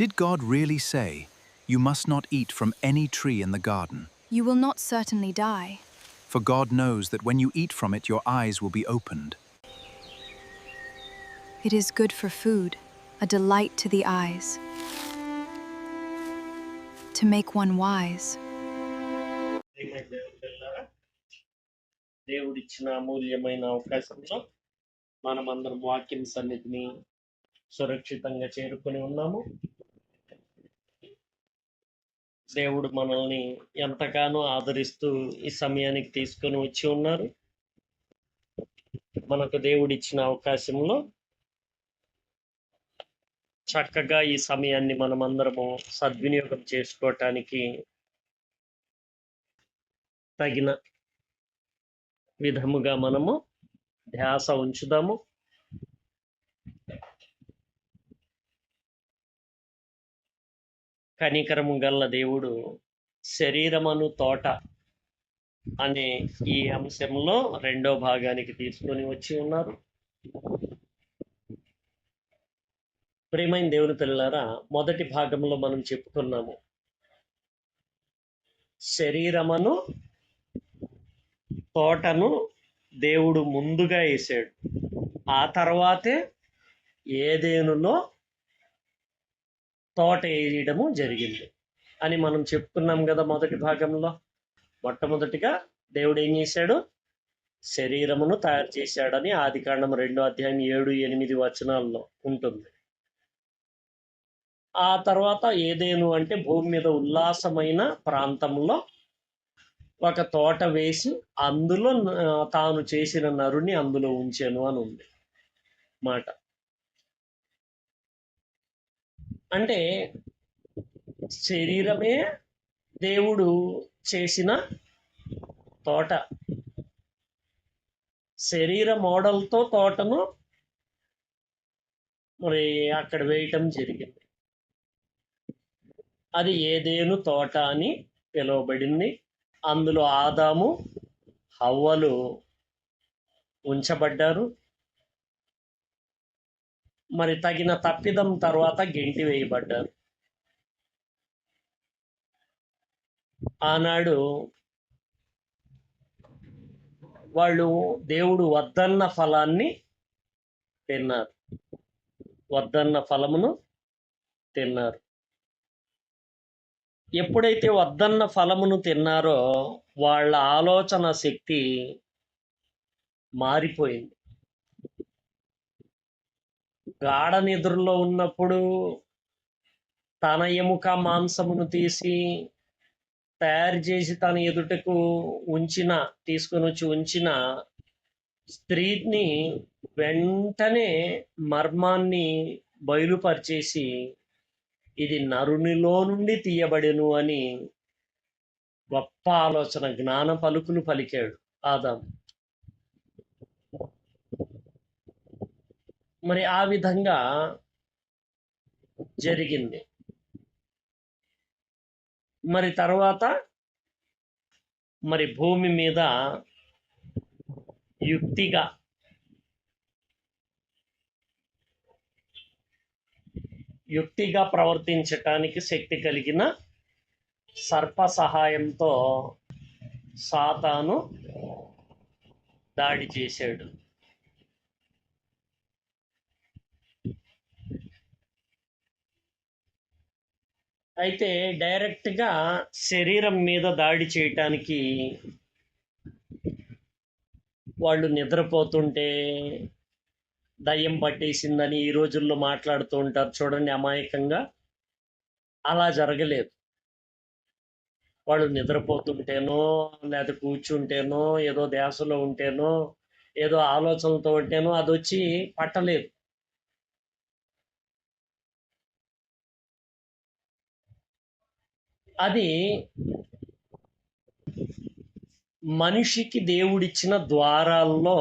Did God really say, "You must not eat from any tree in the garden"? You will not certainly die. For God knows that when you eat from it, your eyes will be opened. It is good for food, a delight to the eyes, to make one wise. దేవుడిచ్చిన అమూల్యమైన అవకాశంలో మనమందరం వాక్యం సన్నిధిని సురక్షితంగా చేరుకొని ఉన్నాము. దేవుడు మనల్ని ఎంతగానో ఆదరిస్తూ ఈ సమయానికి తీసుకొని వచ్చి ఉన్నారు. మనకు దేవుడిచ్చిన అవకాశంలో చక్కగా ఈ సమయాన్ని మనమందరము సద్వినియోగం చేసుకోవటానికి తగిన విధముగా మనము ధ్యాస ఉంచుదాము. కనికరము గల్ల దేవుడు శరీరమను తోట అనే ఈ అంశంలో రెండో భాగానికి తీసుకొని వచ్చి ఉన్నారు. ప్రియమైన దేవుని పిల్లలారా, మొదటి భాగంలో మనం చెప్పుకున్నాము శరీరమును తోటను దేవుడు ముందుగా వేసాడు, ఆ తర్వాతే ఏదెనులో తోట వేయడము జరిగింది అని మనం చెప్పుకున్నాం కదా. మొదటి భాగంలో మొట్టమొదటిగా దేవుడు ఏం చేశాడు? శరీరమును తయారు చేశాడని ఆదికాండం 2వ అధ్యాయం 7-8 వచనాల్లో ఉంటుంది. ఆ తర్వాత ఏదేను అంటే భూమి మీద ఉల్లాసమైన ప్రాంతంలో ఒక తోట వేసి అందులో తాను చేసిన నరుని అందులో ఉంచాను అని ఉంది మాట. అంటే శరీరమే దేవుడు చేసిన తోట, శరీర మోడల్తో తోటను మరి అక్కడ వేయటం జరిగింది. అది ఏదేను తోట అని పిలువబడింది. అందులో ఆదాము హవ్వలు ఉంచబడ్డారు. మరి తగిన తప్పిదం తర్వాత గెంటి వేయబడ్డారు. ఆనాడు వాళ్ళు దేవుడు వద్దన్న ఫలాన్ని తిన్నారు, వద్దన్న ఫలమును తిన్నారు. ఎప్పుడైతే వద్దన్న ఫలమును తిన్నారో వాళ్ళ ఆలోచన శక్తి మారిపోయింది. గాఢ నిద్రలో ఉన్నప్పుడు తన ఎముక మాంసమును తీసి తయారు చేసి తన ఎదుటకు తీసుకొని వచ్చి ఉంచిన స్త్రీని వెంటనే మర్మాన్ని బయలుపరిచేసి ఇది నరునిలో నుండి తీయబడెను అని గొప్ప ఆలోచన, జ్ఞాన పలుకులు పలికాడు ఆదాము. మరి ఆ విధంగా జరిగింది. మరి తర్వాత మరి భూమి మీద యుక్తిగా ప్రవర్తించటానికి శక్తి కలిగిన సర్ప సహాయంతో సాతాను దాడి చేశాడు. అయితే డైరెక్ట్గా శరీరం మీద దాడి చేయటానికి వాళ్ళు నిద్రపోతుంటే దయ్యం పట్టేసిందని ఈ రోజుల్లో మాట్లాడుతూ ఉంటారు చూడండి అమాయకంగా. అలా జరగలేదు. వాళ్ళు నిద్రపోతుంటేనో లేదా కూర్చుంటేనో ఏదో ధ్యాసలో ఉంటేనో ఏదో ఆలోచనలతో ఉంటేనో అది వచ్చి పట్టలేదు. అది మనిషికి దేవుడిచ్చిన ద్వారాల్లో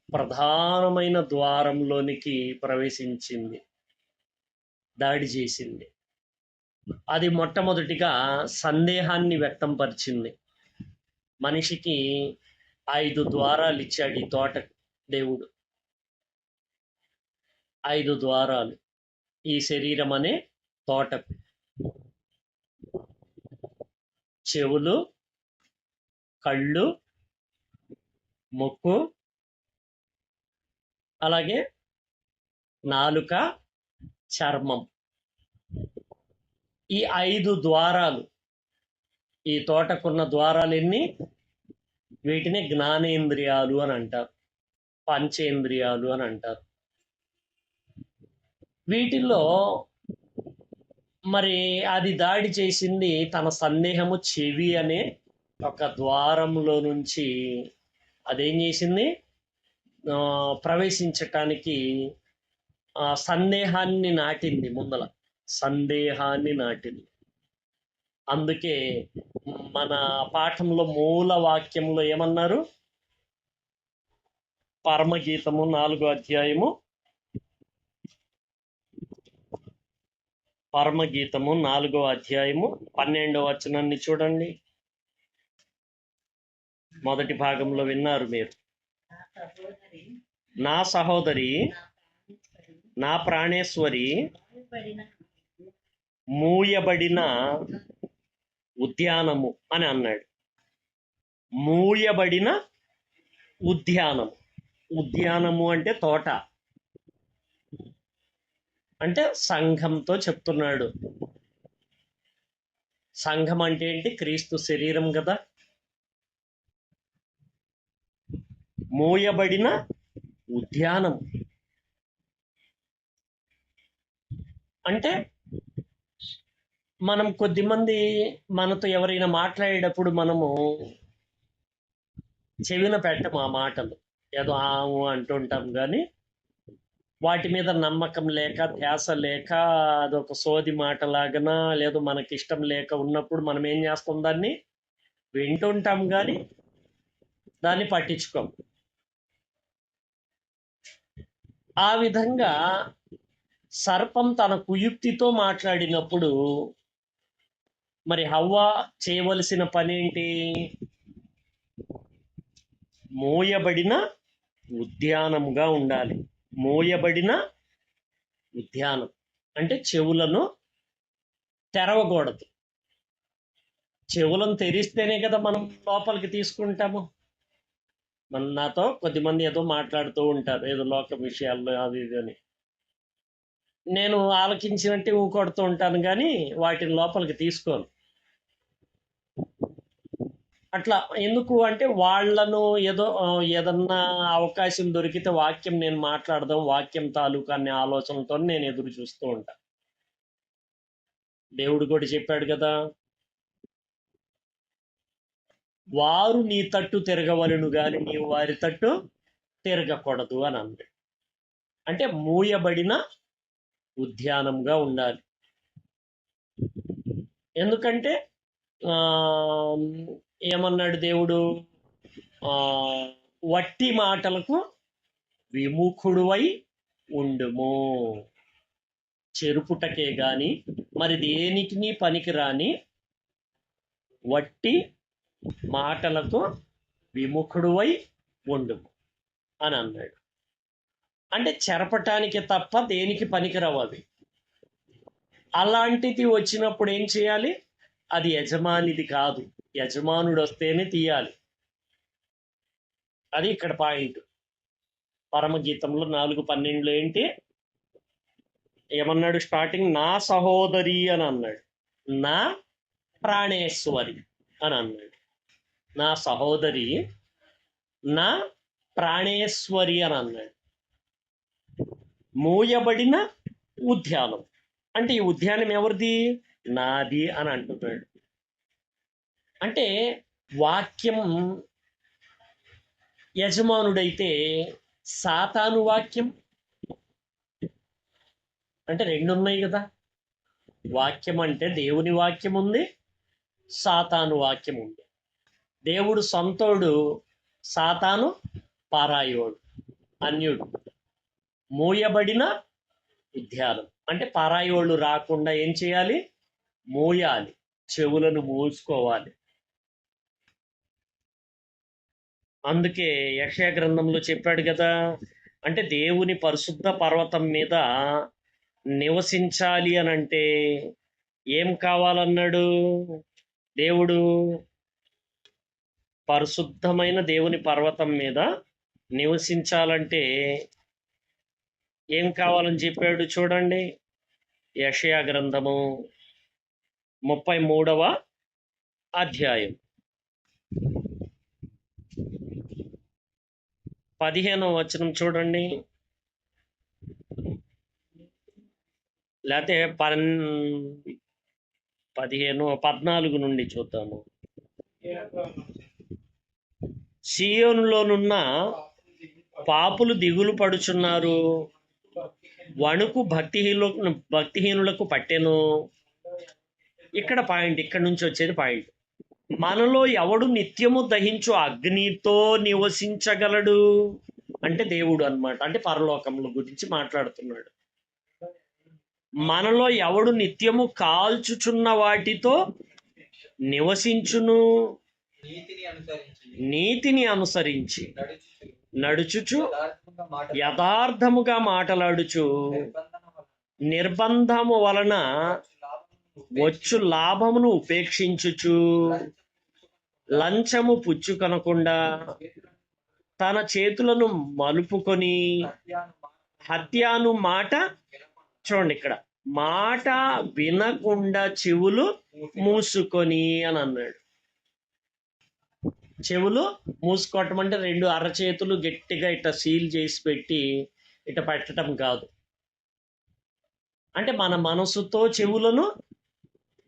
ప్రధానమైన ద్వారంలోనికి ప్రవేశించింది, దాడి చేసింది. అది మొట్టమొదటిగా సందేహాన్ని వ్యక్తం పరిచింది. మనిషికి 5 ద్వారాలు ఇచ్చాడు ఈ తోటకు దేవుడు. 5 ద్వారాలు ఈ శరీరం అనే తోటకు చెవులు, కళ్ళు, ముక్కు, అలాగే నాలుక, చర్మం, ఈ 5 ద్వారాలు. ఈ తోటకున్న ద్వారాలు ఎన్ని? వీటిని జ్ఞానేంద్రియాలు అని అంటారు, పంచేంద్రియాలు అని అంటారు. వీటిల్లో మరి అది దాడి చేసింది తన సందేహము చెవి అనే ఒక ద్వారంలో నుంచి అదేం చేసింది, ప్రవేశించటానికి సందేహాన్ని నాటింది, ముందల సందేహాన్ని నాటింది. అందుకే మన పాఠంలో మూల వాక్యంలో ఏమన్నారు? పరమగీతము 4వ అధ్యాయము, పరమగీతము 4వ అధ్యాయము 12వ వచనాన్ని చూడండి. మొదటి భాగంలో విన్నారు మీరు. నా సహోదరి, నా ప్రాణేశ్వరి, మూయబడిన ఉద్యానము అని అన్నాడు. మూయబడిన ఉద్యానము. ఉద్యానము అంటే తోట, అంటే సంఘంతో చెప్తున్నాడు. సంఘం అంటే ఏంటి? క్రీస్తు శరీరం కదా. మూయబడిన ఉద్యానం అంటే మనం కొద్దిమంది మనతో ఎవరైనా మాట్లాడేటప్పుడు మనము చెవిన పెట్టము ఆ మాటలు, ఏదో ఆము అంటుంటాం, కానీ వాటి మీద నమ్మకం లేక, ధ్యాస లేక, అదొక సోది మాటలాగనా, లేదు మనకి ఇష్టం లేక ఉన్నప్పుడు మనం ఏం చేస్తాం? దాన్ని వింటుంటాం కానీ దాన్ని పట్టించుకోం. ఆ విధంగా సర్పం తన కుయుక్తితో మాట్లాడినప్పుడు మరి హవ్వ చేయవలసిన పని ఏంటి? మోయబడిన ఉద్యానముగా ఉండాలి. మోయబడిన ఉద్యానం అంటే చెవులను తెరవకూడదు. చెవులను తెరిస్తేనే కదా మనం లోపలికి తీసుకుంటాము. నాతో కొద్దిమంది ఏదో మాట్లాడుతూ ఉంటారు, ఏదో లోక విషయాల్లో అది ఇది అని. నేను ఆలకించినట్టు ఊకొడుతూ ఉంటాను కానీ వాటిని లోపలికి తీసుకోను. అట్లా ఎందుకు అంటే వాళ్ళను ఏదన్నా అవకాశం దొరికితే వాక్యం నేను మాట్లాడదాం, వాక్యం తాలూకా అనే ఆలోచనలతో నేను ఎదురు చూస్తూ ఉంటా. దేవుడు కూడా చెప్పాడు కదా, వారు నీ తట్టు తిరగవలను గాని నీవు వారి తట్టు తిరగకూడదు అని అంది. అంటే మూయబడిన ఉద్యానంగా ఉండాలి. ఎందుకంటే ఏమన్నాడు దేవుడు? వట్టి మాటలకు విముఖుడువై ఉండుము. చెరుపుటకే గాని మరి దేనికి పనికిరాని వట్టి మాటలకు విముఖుడువై ఉండుము అని అన్నాడు. అంటే చెరపటానికి తప్ప దేనికి పనికిరావు అవి. అలాంటిది వచ్చినప్పుడు ఏం చేయాలి? అది యజమానిది కాదు, యజమానుడు వస్తేనే తీయాలి. అది ఇక్కడ పాయింట్. పరమగీతంలో 4:12 ఏంటి ఏమన్నాడు? స్టార్టింగ్ నా సహోదరి అని అన్నాడు, నా ప్రాణేశ్వరి అని అన్నాడు. నా సహోదరి, నా ప్రాణేశ్వరి అని అన్నాడు. మూయబడిన ఉద్యానం అంటే ఈ ఉద్యానం ఎవరిది? నాది అని అంటున్నాడు. అంటే వాక్యం యజమానుడైతే సాతాను వాక్యం అంటే 2 ఉన్నాయి కదా. వాక్యం అంటే దేవుని వాక్యం ఉంది, సాతాను వాక్యం ఉంది. దేవుడు సొంతోడు, సాతాను పారాయోడు, అన్యుడు. మూయబడిన ఉద్యానం అంటే పారాయోళ్ళు రాకుండా ఏం చేయాలి? మూయాలి, చెవులను మూసుకోవాలి. అందుకే యెషయా గ్రంథంలో చెప్పాడు కదా, అంటే దేవుని పరిశుద్ధ పర్వతం మీద నివసించాలి అని అంటే ఏం కావాలన్నాడు దేవుడు? పరిశుద్ధమైన దేవుని పర్వతం మీద నివసించాలంటే ఏం కావాలని చెప్పాడు చూడండి. యెషయా గ్రంథము 33వ అధ్యాయం 15వ వచనం చూడండి. లేకపోతే 14 నుండి చూద్దాము. సీయోనులోనున్న పాపులు దిగులు పడుచున్నారు, వణుకు భక్తిహీనులకు పట్టెను. ఇక్కడ పాయింట్, ఇక్కడ నుంచి వచ్చేది పాయింట్. మనలో ఎవడు నిత్యము దహించు అగ్నితో నివసించగలడు అంటే దేవుడు అన్నమాట. అంటే పరలోకంలో గురించి మాట్లాడుతున్నాడు. మనలో ఎవడు నిత్యము కాల్చుచున్న వాటితో నివసించును? నీతిని అనుసరించి నడుచుచు యథార్థముగా మాటలాడుచు నిర్బంధము వలన వచ్చు లాభమును ఉపేక్షించుచు లంచము పుచ్చుకొనకుండా తన చేతులను మలుపుకొని హత్యాను మాట చూడండి, ఇక్కడ మాట వినకుండా చెవులు మూసుకొని అని అన్నాడు. చెవులు మూసుకోవటం అంటే 2 అరచేతులు గట్టిగా ఇట్లా సీల్ చేసి పెట్టి ఇట్లా పెట్టడం కాదు. అంటే మన మనసుతో చెవులను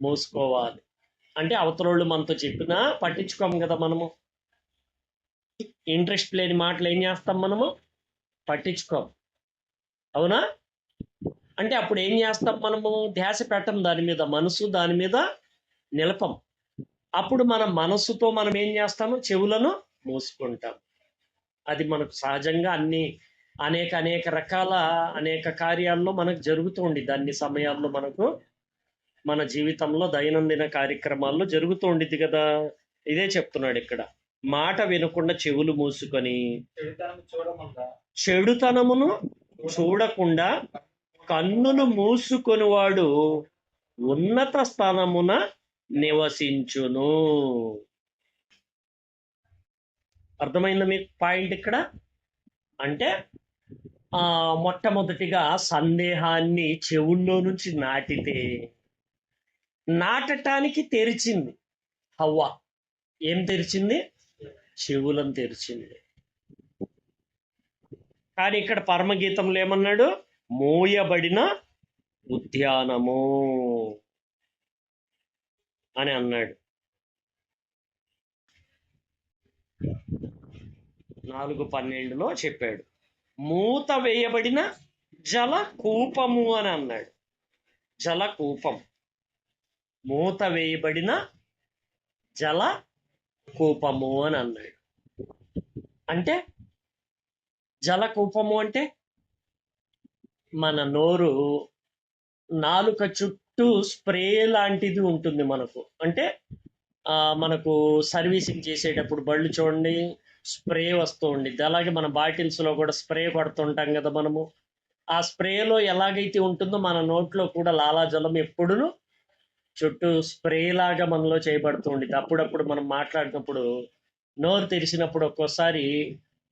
మూసుకోవాలి. అంటే అవతలోళ్ళు మనతో చెప్పినా పట్టించుకోము కదా మనము. ఇంట్రెస్ట్ లేని మాటలు ఏం చేస్తాం మనము? పట్టించుకోం, అవునా? అంటే అప్పుడు ఏం చేస్తాం మనము? ధ్యాస పెట్టం దాని మీద, మనసు దాని మీద నిలపం. అప్పుడు మన మనసుతో మనం ఏం చేస్తాము? చెవులను మూసుకుంటాం. అది మనకు సహజంగా అనేక రకాల అనేక కార్యాల్లో మనకు జరుగుతూ ఉండిద్ది. అన్ని సమయాల్లో మనకు మన జీవితంలో దైనందిన కార్యక్రమాల్లో జరుగుతూ ఉండిద్ది కదా. ఇదే చెప్తున్నాడు ఇక్కడ. మాట వినకుండా చెవులు మూసుకొని చెడుతనమును చూడకుండా కన్నులు మూసుకొని వాడు ఉన్నత స్థానమున నివసించును. అర్థమైందా మీకు పాయింట్ ఇక్కడ? అంటే మొట్టమొదటిగా సందేహాన్ని చెవుల్లో నుంచి నాటటానికి తెరిచింది హవ్వ. ఏం తెరిచింది? చెవులను తెరిచింది. కానీ ఇక్కడ పరమగీతంలో ఏమన్నాడు? మోయబడిన ఉద్యానము అని అన్నాడు. 4:12లో చెప్పాడు. మూత వేయబడిన జల కూపము అని అన్నాడు. జల కూపం, మూత వేయబడిన జల కూపము అని అన్నాడు. అంటే జలకూపము అంటే మన నోరు నాలుక చుట్టూ స్ప్రే లాంటిది ఉంటుంది మనకు. అంటే మనకు సర్వీసింగ్ చేసేటప్పుడు బళ్ళు చూడండి స్ప్రే వస్తూ ఉండిద్ది. అలాగే మన బాటిల్స్లో కూడా స్ప్రే పడుతుంటాం కదా మనము. ఆ స్ప్రేలో ఎలాగైతే ఉంటుందో మన నోట్లో కూడా లాలాజలం ఎప్పుడూ చుట్టూ స్ప్రే లాగా మనలో చేయబడుతూ ఉండిద్ది. అప్పుడప్పుడు మనం మాట్లాడినప్పుడు నోరు తెరిచినప్పుడు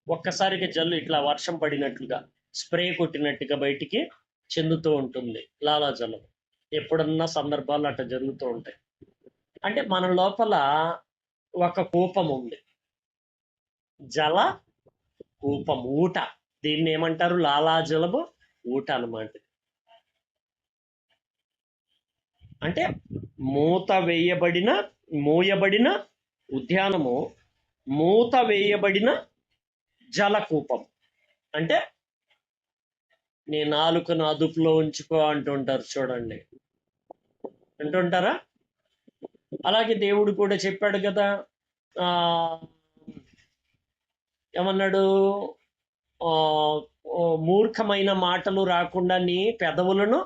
ఒక్కసారిగా జల్లు ఇట్లా వర్షం పడినట్లుగా స్ప్రే కొట్టినట్టుగా బయటికి చెందుతూ ఉంటుంది లాలాజలం. ఎప్పుడన్నా సందర్భాలు అట్లా జరుగుతూ ఉంటాయి. అంటే మన లోపల ఒక కూపం ఉంది, జల కూపం, ఊట. దీన్ని ఏమంటారు? లాలాజలము ఊట అన్నమాట. అంటే మూయబడిన ఉద్యానము, మూత వేయబడిన జలకూపం. అంటే నీ నాలుకను అదుపులో ఉంచుకో అంటుంటారు చూడండి, అంటుంటారా? అలాగే దేవుడు కూడా చెప్పాడు కదా, ఏమన్నాడు? మూర్ఖమైన మాటలు రాకుండా నీ పెదవులను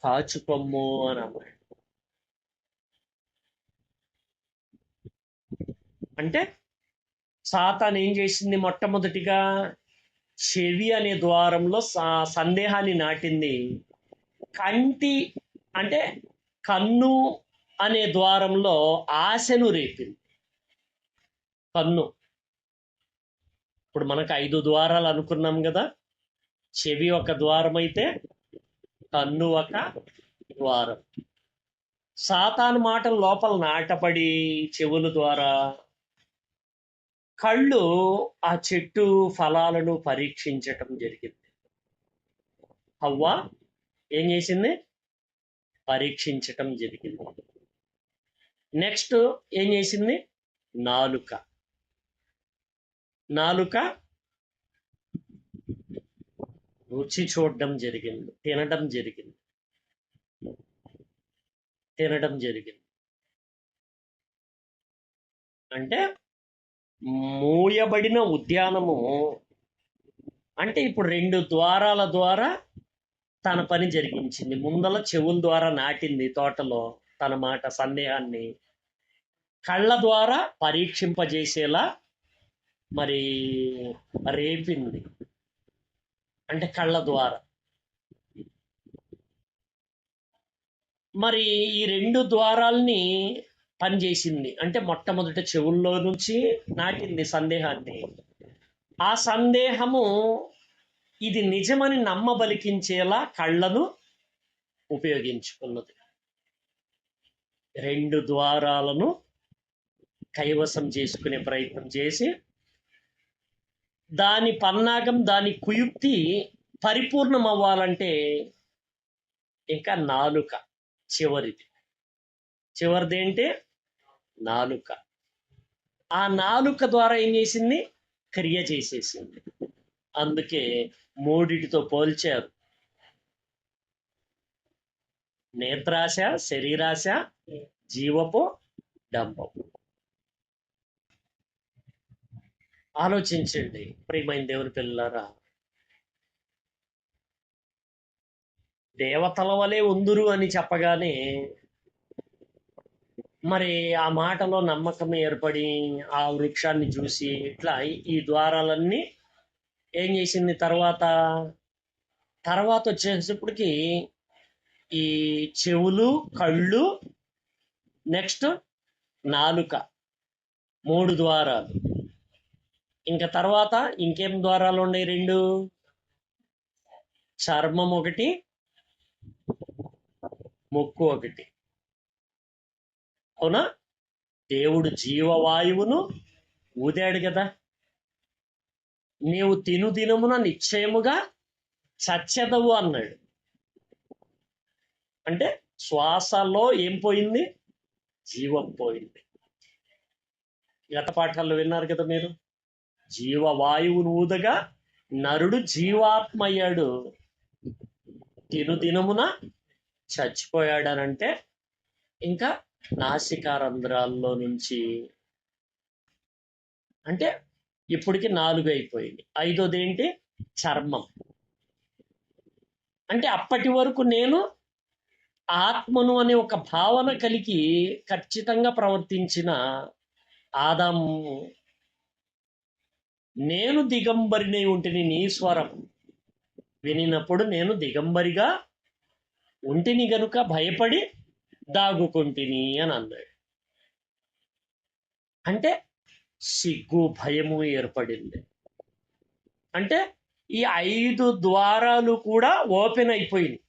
కాచుకొమ్ము అని అన్నాడు. అంటే సాతాను ఏం చేసింది? మొట్టమొదటిగా చెవి అనే ద్వారంలో సందేహాన్ని నాటింది. కంటి అంటే కన్ను అనే ద్వారంలో ఆశను రేపింది. కన్ను, ఇప్పుడు మనకు 5 ద్వారాలు అనుకున్నాం కదా. చెవి ఒక ద్వారం అయితే కన్ను ఒక ద్వారం. సాతాను మాటలు లోపల నాటపడి చెవుల ద్వారా కళ్ళు ఆ చెట్టు ఫలాలను పరీక్షించటం జరిగింది. హవ్వ ఏం చేసింది? పరీక్షించటం జరిగింది. నెక్స్ట్ ఏం చేసింది? నాలుక రుచి చూడడం జరిగింది, తినడం జరిగింది. అంటే మూయబడిన ఉద్యానము అంటే ఇప్పుడు 2 ద్వారాల ద్వారా తన పని జరిగించింది. ముందల చెవుల ద్వారా నాటింది తోటలో తన మాట సందేహాన్ని, కళ్ళ ద్వారా పరీక్షింపజేసేలా మరి రేపింది, అంటే కళ్ళ ద్వారా. మరి ఈ 2 ద్వారాల్ని పనిచేసింది. అంటే మొట్టమొదట చెవుల్లో నుంచి నాటింది సందేహాన్ని. ఆ సందేహము ఇది నిజమని నమ్మబలికించేలా కళ్ళను ఉపయోగించుకున్నది. 2 ద్వారాలను కైవసం చేసుకునే ప్రయత్నం చేసి దాని పన్నాగం, దాని కుయుక్తి పరిపూర్ణం అవ్వాలంటే ఇంకా నాలుక చివరిదేంటి? నాలుక. ఆ నాలుక ద్వారా ఏం చేసింది? క్రియ చేసేసింది. అందుకే మూడిటితో పోల్చారు. నేత్రాశ, శరీరాశ, జీవపు డంబం. ఆలోచించండి ప్రియమైన దేవుని పిల్లలారా. దేవతల వలె ఉందురు అని చెప్పగానే మరి ఆ మాటలో నమ్మకం ఏర్పడి ఆ వృక్షాన్ని చూసి ఇట్లా ఈ ద్వారాలన్నీ ఏం చేసింది? తర్వాత వచ్చేటప్పటికి ఈ చెవులు, కళ్ళు, నెక్స్ట్ నాలుక, 3 ద్వారాలు. ఇంకా తర్వాత ఇంకేం ద్వారాలు ఉన్నాయి? 2. చర్మం ఒకటి, ముక్కు ఒకటి. అవునా? దేవుడు జీవవాయువును ఊదాడు కదా. నీవు దినమున నిశ్చయముగా చచ్చెదవు అన్నాడు. అంటే శ్వాసలో ఏం పోయింది? జీవం పోయింది. గత పాఠాల్లో విన్నారు కదా మీరు. జీవవాయువును ఊదగా నరుడు జీవాత్మ అయ్యాడు, దినమున చచ్చిపోయాడనంటే ఇంకా నాసికారంధ్రాల్లో నుంచి అంటే ఇప్పటికి 4 అయిపోయింది. 5వది ఏంటి? చర్మం. అంటే అప్పటి వరకు నేను ఆత్మను అనే ఒక భావన కలిగి ఖచ్చితంగా ప్రవర్తించిన ఆదాము, నేను దిగంబరినై ఉంటిని, నీ స్వరం వినినప్పుడు నేను దిగంబరిగా ఉంటిని గనుక భయపడి దాగుకుంటిని అని అన్నాడు. అంటే సిగ్గు, భయము ఏర్పడింది. అంటే ఈ 5 ద్వారాలు కూడా ఓపెన్ అయిపోయింది.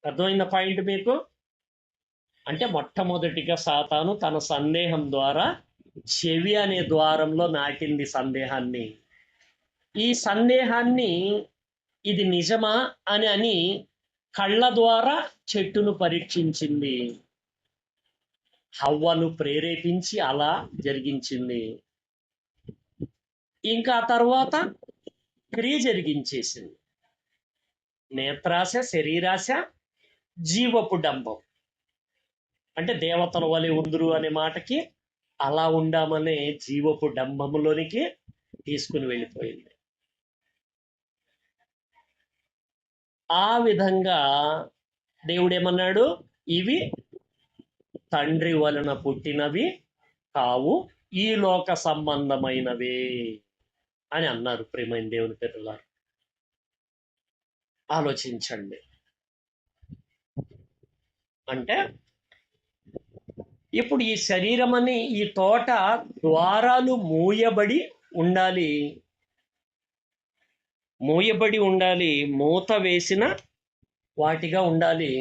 అర్థమైంద పాయింట్ మీకు? అంటే మొట్టమొదటిగా సాతాను తన సందేహం ద్వారా చెవి అనే ద్వారంలో నాటింది సందేహాన్ని. ఈ సందేహాన్ని ఇది నిజమా అని కళ్ళ ద్వారా చెట్టును పరీక్షించింది. హవ్వను ప్రేరేపించి అలా జరిగించింది. ఇంకా తర్వాత క్రియ జరిగించేసింది. నేత్రాశ, శరీరాశ, జీవపు డంబం. అంటే దేవతల వలె ఉందురు అనే మాటకి అలా ఉండామనే జీవపు డంబములోనికి తీసుకుని వెళ్ళిపోయింది. ఆ విధంగా దేవుడేమన్నాడు? ఇవి తండ్రి వలన పుట్టినవి కావు, ఈ లోక సంబంధమైనవే అని అన్నారు ప్రియమైన దేవుని పిల్లలారా. ఆలోచించండి. అంటే ఇప్పుడు ఈ శరీరం అని ఈ తోట ద్వారాలు మూయబడి ఉండాలి, మూత వేసిన వాటిగా ఉండాలి.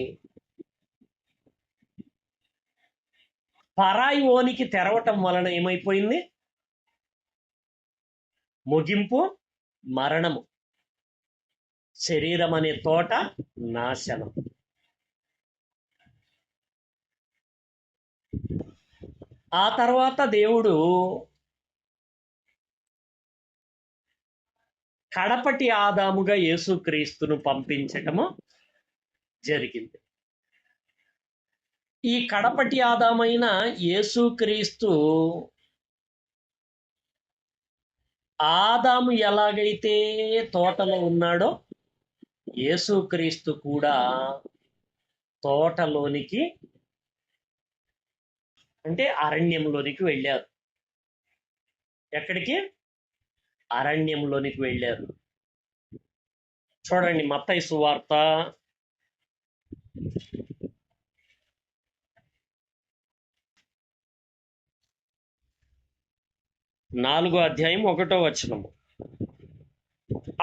పరాయి ఓనికి తెరవటం వలన ఏమైపోయింది? ముగింపు మరణము. శరీరం అనే తోట నాశనం. ఆ తర్వాత దేవుడు కడపటి ఆదాముగా యేసుక్రీస్తును పంపించటము జరిగింది. ఈ కడపటి ఆదామైన యేసుక్రీస్తు ఆదాము ఎలాగైతే తోటలో ఉన్నాడో యేసుక్రీస్తు కూడా తోటలోనికి అంటే అరణ్యంలోనికి వెళ్ళారు. ఎక్కడికి? అరణ్యంలోనికి వెళ్ళారు. చూడండి, మత్తయి సువార్త 4:1.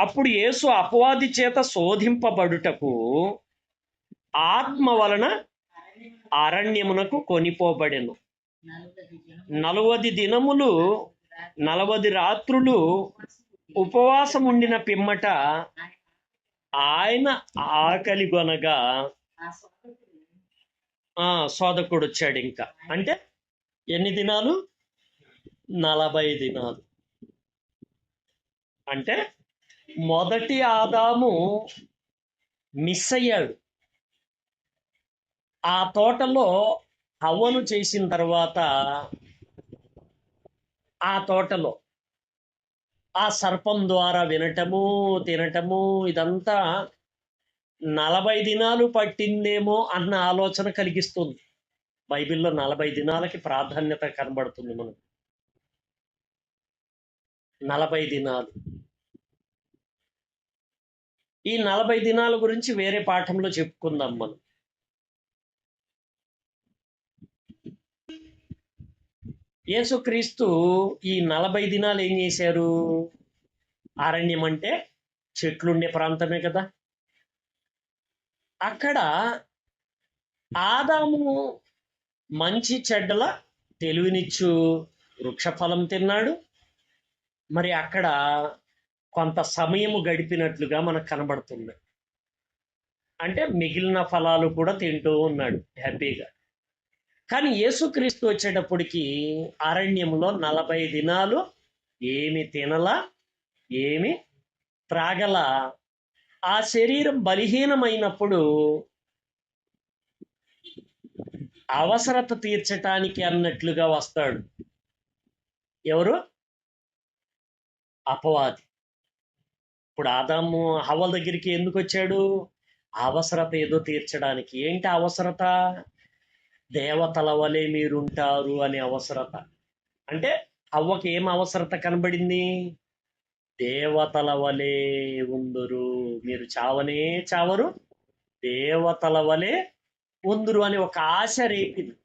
అప్పుడు యేసు అపవాది చేత శోధింపబడుటకు ఆత్మ వలన అరణ్యమునకు కొనిపోబడెను. 40 దినములు 40 రాత్రులు ఉపవాసం ఉండిన పిమ్మట ఆయన ఆకలి కొనగా శోధకుడు వచ్చాడు. ఇంకా అంటే ఎన్ని దినాలు? 40 దినాలు. అంటే మొదటి ఆదాము మిస్ అయ్యాడు. ఆ తోటలో హవ్వను చేసిన తర్వాత ఆ తోటలో ఆ సర్పం ద్వారా వినటము, తినటము, ఇదంతా 40 దినాలు పట్టిందేమో అన్న ఆలోచన కలిగిస్తుంది. బైబిల్లో 40 దినాలకి ప్రాధాన్యత కనబడుతుంది మనకు. 40 దినాలు. ఈ 40 దినాల గురించి వేరే పాఠంలో చెప్పుకుందాం మనం. యేసుక్రీస్తు ఈ 40 దినాలు ఏం చేశారు? అరణ్యం అంటే చెట్లుండే ప్రాంతమే కదా. అక్కడ ఆదాము మంచి చెడ్డల తెలివినిచ్చు వృక్షఫలం తిన్నాడు. మరి అక్కడ కొంత సమయము గడిపినట్లుగా మనకు కనబడుతుంది. అంటే మిగిలిన ఫలాలు కూడా తింటూ ఉన్నాడు హ్యాపీగా. కానీ యేసుక్రీస్తు వచ్చేటప్పటికి అరణ్యంలో 40 దినాలు ఏమి తినలా, ఏమి త్రాగలా. ఆ శరీరం బలహీనమైనప్పుడు అవసరత తీర్చటానికి అన్నట్లుగా వస్తాడు. ఎవరు? అపవాది. ఇప్పుడు ఆదాము హవ్వ దగ్గరికి ఎందుకు వచ్చాడు? అవసరత ఏదో తీర్చడానికి. ఏంటి అవసరత? దేవతల వలె మీరుంటారు అనే అవసరత. అంటే హవ్వకి ఏం అవసరత కనబడింది? దేవతల వలె ఉందురు, మీరు చావనే చావరు, దేవతల వలె ఉందురు అని ఒక ఆశ రేపింది.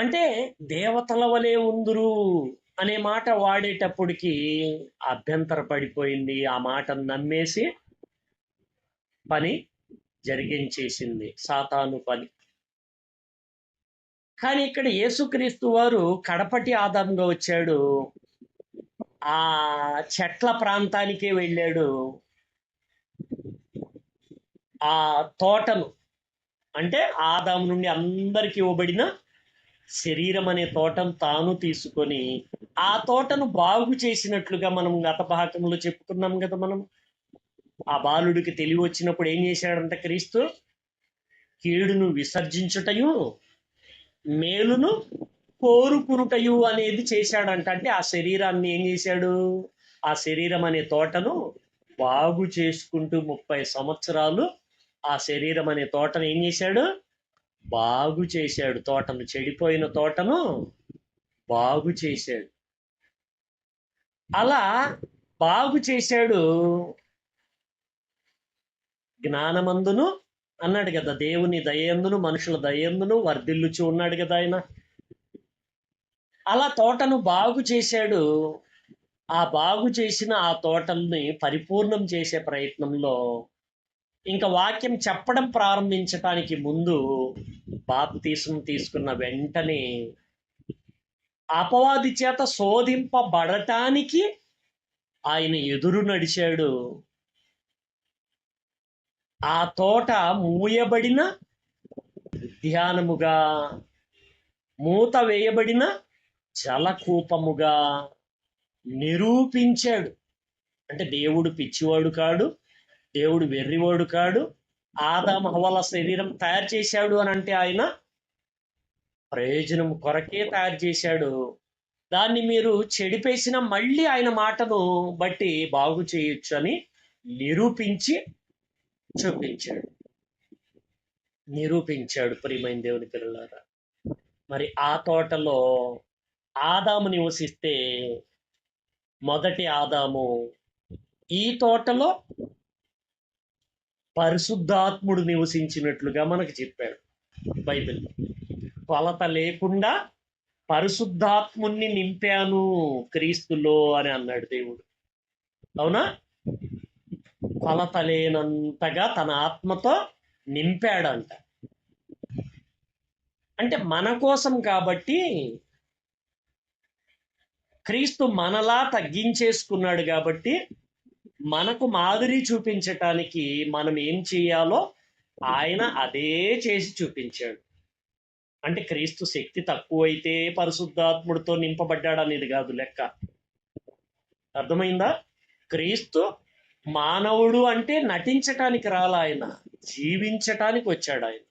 అంటే దేవతల వలె ఉందురు అనే మాట వాడేటప్పటికి అభ్యంతర పడిపోయింది. ఆ మాటను నమ్మేసి పని జరిగించేసింది సాతాను పని. కానీ ఇక్కడ యేసుక్రీస్తు వారు కడపటి ఆదాముగా వచ్చాడు. ఆ చెట్ల ప్రాంతానికే వెళ్ళాడు. ఆ తోటను అంటే ఆదాము నుండి అందరికి ఇవ్వబడిన శరీరం అనే తోటను తాను తీసుకొని ఆ తోటను బాగు చేసినట్లుగా మనం గత భాగంలో చెప్పుకున్నాం కదా. మనం ఆ బాలుడికి తెలివి వచ్చినప్పుడు ఏం చేశాడంట క్రీస్తు? కీడును విసర్జించుటయు మేలును కోరుకునుటయు అనేది చేశాడంట. అంటే ఆ శరీరాన్ని ఏం చేశాడు? ఆ శరీరం అనే తోటను బాగు చేసుకుంటూ 30 సంవత్సరాలు ఆ శరీరం అనే తోటను ఏం చేశాడు? బాగు చేశాడు. తోటను, చెడిపోయిన తోటను బాగు చేశాడు. అలా బాగు చేశాడు జ్ఞానమందును అన్నాడు కదా, దేవుని దయందును మనుషుల దయందును వర్ధిల్లుచు ఉన్నాడు కదా ఆయన. అలా తోటను బాగు చేశాడు. ఆ బాగు చేసిన ఆ తోటల్ని పరిపూర్ణం చేసే ప్రయత్నంలో ఇంకా వాక్యం చెప్పడం ప్రారంభించటానికి ముందు బాప్తీసం తీసుకున్న వెంటనే అపవాది చేత శోధింపబడటానికి ఆయన ఎదురు నడిచాడు. ఆ తోట మూయబడిన ఉద్యానముగా, మూత వేయబడిన జలకూపముగా నిరూపించాడు. అంటే దేవుడు పిచ్చివాడు కాడు, దేవుడు వెర్రివాడు కాడు. ఆదాము హవ్వల శరీరం తయారు చేశాడు అని అంటే ఆయన ప్రయోజనం కొరకే తయారు చేశాడు. దాన్ని మీరు చెడిపేసిన మళ్ళీ ఆయన మాటను బట్టి బాగు చేయొచ్చు అని నిరూపించి నిరూపించాడు ప్రియమైన దేవుని పిల్లలారా. మరి ఆ తోటలో ఆదాము నివసిస్తే మొదటి ఆదాము, ఈ తోటలో పరిశుద్ధాత్ముడు నివసించినట్లుగా మనకు చెప్పాడు బైబిల్. కొలత లేకుండా పరిశుద్ధాత్ముణ్ణి నింపాను క్రీస్తులో అని అన్నాడు దేవుడు. అవునా? కొలత లేనంతగా తన ఆత్మతో నింపాడంట. అంటే మన కోసం కాబట్టి, క్రీస్తు మనలా తగ్గించేసుకున్నాడు కాబట్టి మనకు మాదిరి చూపించటానికి మనం ఏం చేయాలో ఆయన అదే చేసి చూపించాడు. అంటే క్రీస్తు శక్తి తక్కువైతే పరిశుద్ధాత్ముడితో నింపబడ్డాడు అనేది కాదు లెక్క. అర్థమైందా? క్రీస్తు మానవుడు అంటే నటించటానికి రాలా, ఆయన జీవించటానికి వచ్చాడు ఆయన.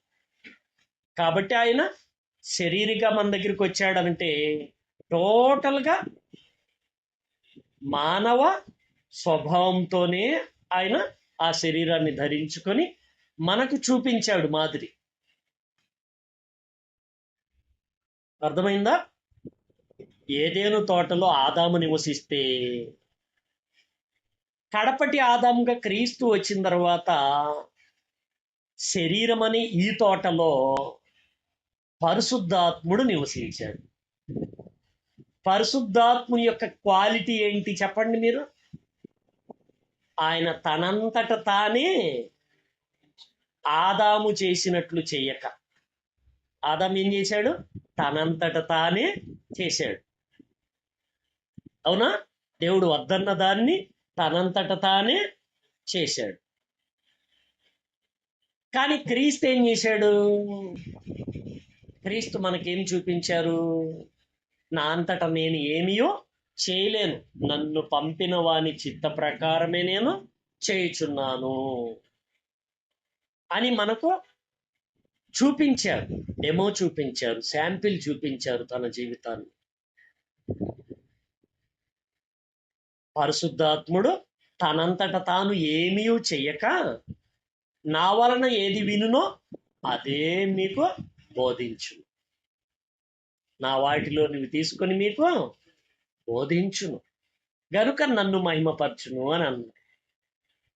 కాబట్టి ఆయన శరీరంగా మన దగ్గరికి వచ్చాడంటే టోటల్గా మానవ స్వభావంతోనే ఆయన ఆ శరీరాన్ని ధరించుకొని మనకు చూపించాడు మాదిరి. అర్థమైందా? ఏదేను తోటలో ఆదాము నివసిస్తే కడపటి ఆదాముగా క్రీస్తు వచ్చిన తర్వాత శరీరం అని ఈ తోటలో పరిశుద్ధాత్ముడు నివసించాడు. పరిశుద్ధాత్ముని యొక్క క్వాలిటీ ఏంటి చెప్పండి మీరు? ఆయన తనంతట తానే ఆదాము చేసినట్లు చెయ్యక, ఆదాము ఏం చేశాడు? తనంతట తానే చేశాడు. అవునా? దేవుడు వద్దన్న దాన్ని తనంతట తానే చేశాడు. కానీ క్రీస్తు ఏం చేశాడు? క్రీస్తు మనకేం చూపించారు? నా అంతట నేను ఏమియో చేయలేను, నన్ను పంపిన వాని చిత్త ప్రకారమే నేను చేయుచున్నాను అని మనకు చూపించారు. డెమో చూపించారు, శాంపిల్ చూపించారు తన జీవితాన్ని. పరిశుద్ధాత్ముడు తనంతట తాను ఏమీ చెయ్యక నా వలన ఏది వినునో అదే మీకు బోధించును, నా వాటిలో నువ్వు తీసుకొని మీకు బోధించును గనుక నన్ను మహిమపరచును అని అన్నాడు.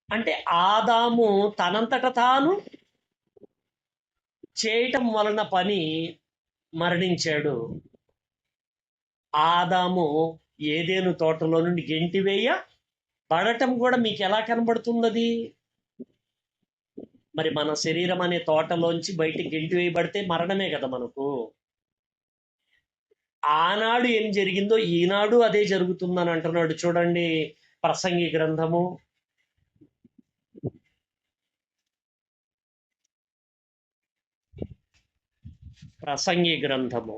అంటే ఆదాము తనంతట తాను చేయటం వలన పని మరణించాడు. ఆదాము ఏదేను తోటలో నుండి గెంటివేయ పడటం కూడా మీకు ఎలా కనబడుతున్నది? మరి మన శరీరం అనే తోటలోంచి బయటికి గెంటివేయబడితే మరణమే కదా మనకు. ఆనాడు ఏం జరిగిందో ఈనాడు అదే జరుగుతుందని అంటున్నాడు. చూడండి ప్రసంగి గ్రంథము ప్రసంగి గ్రంథము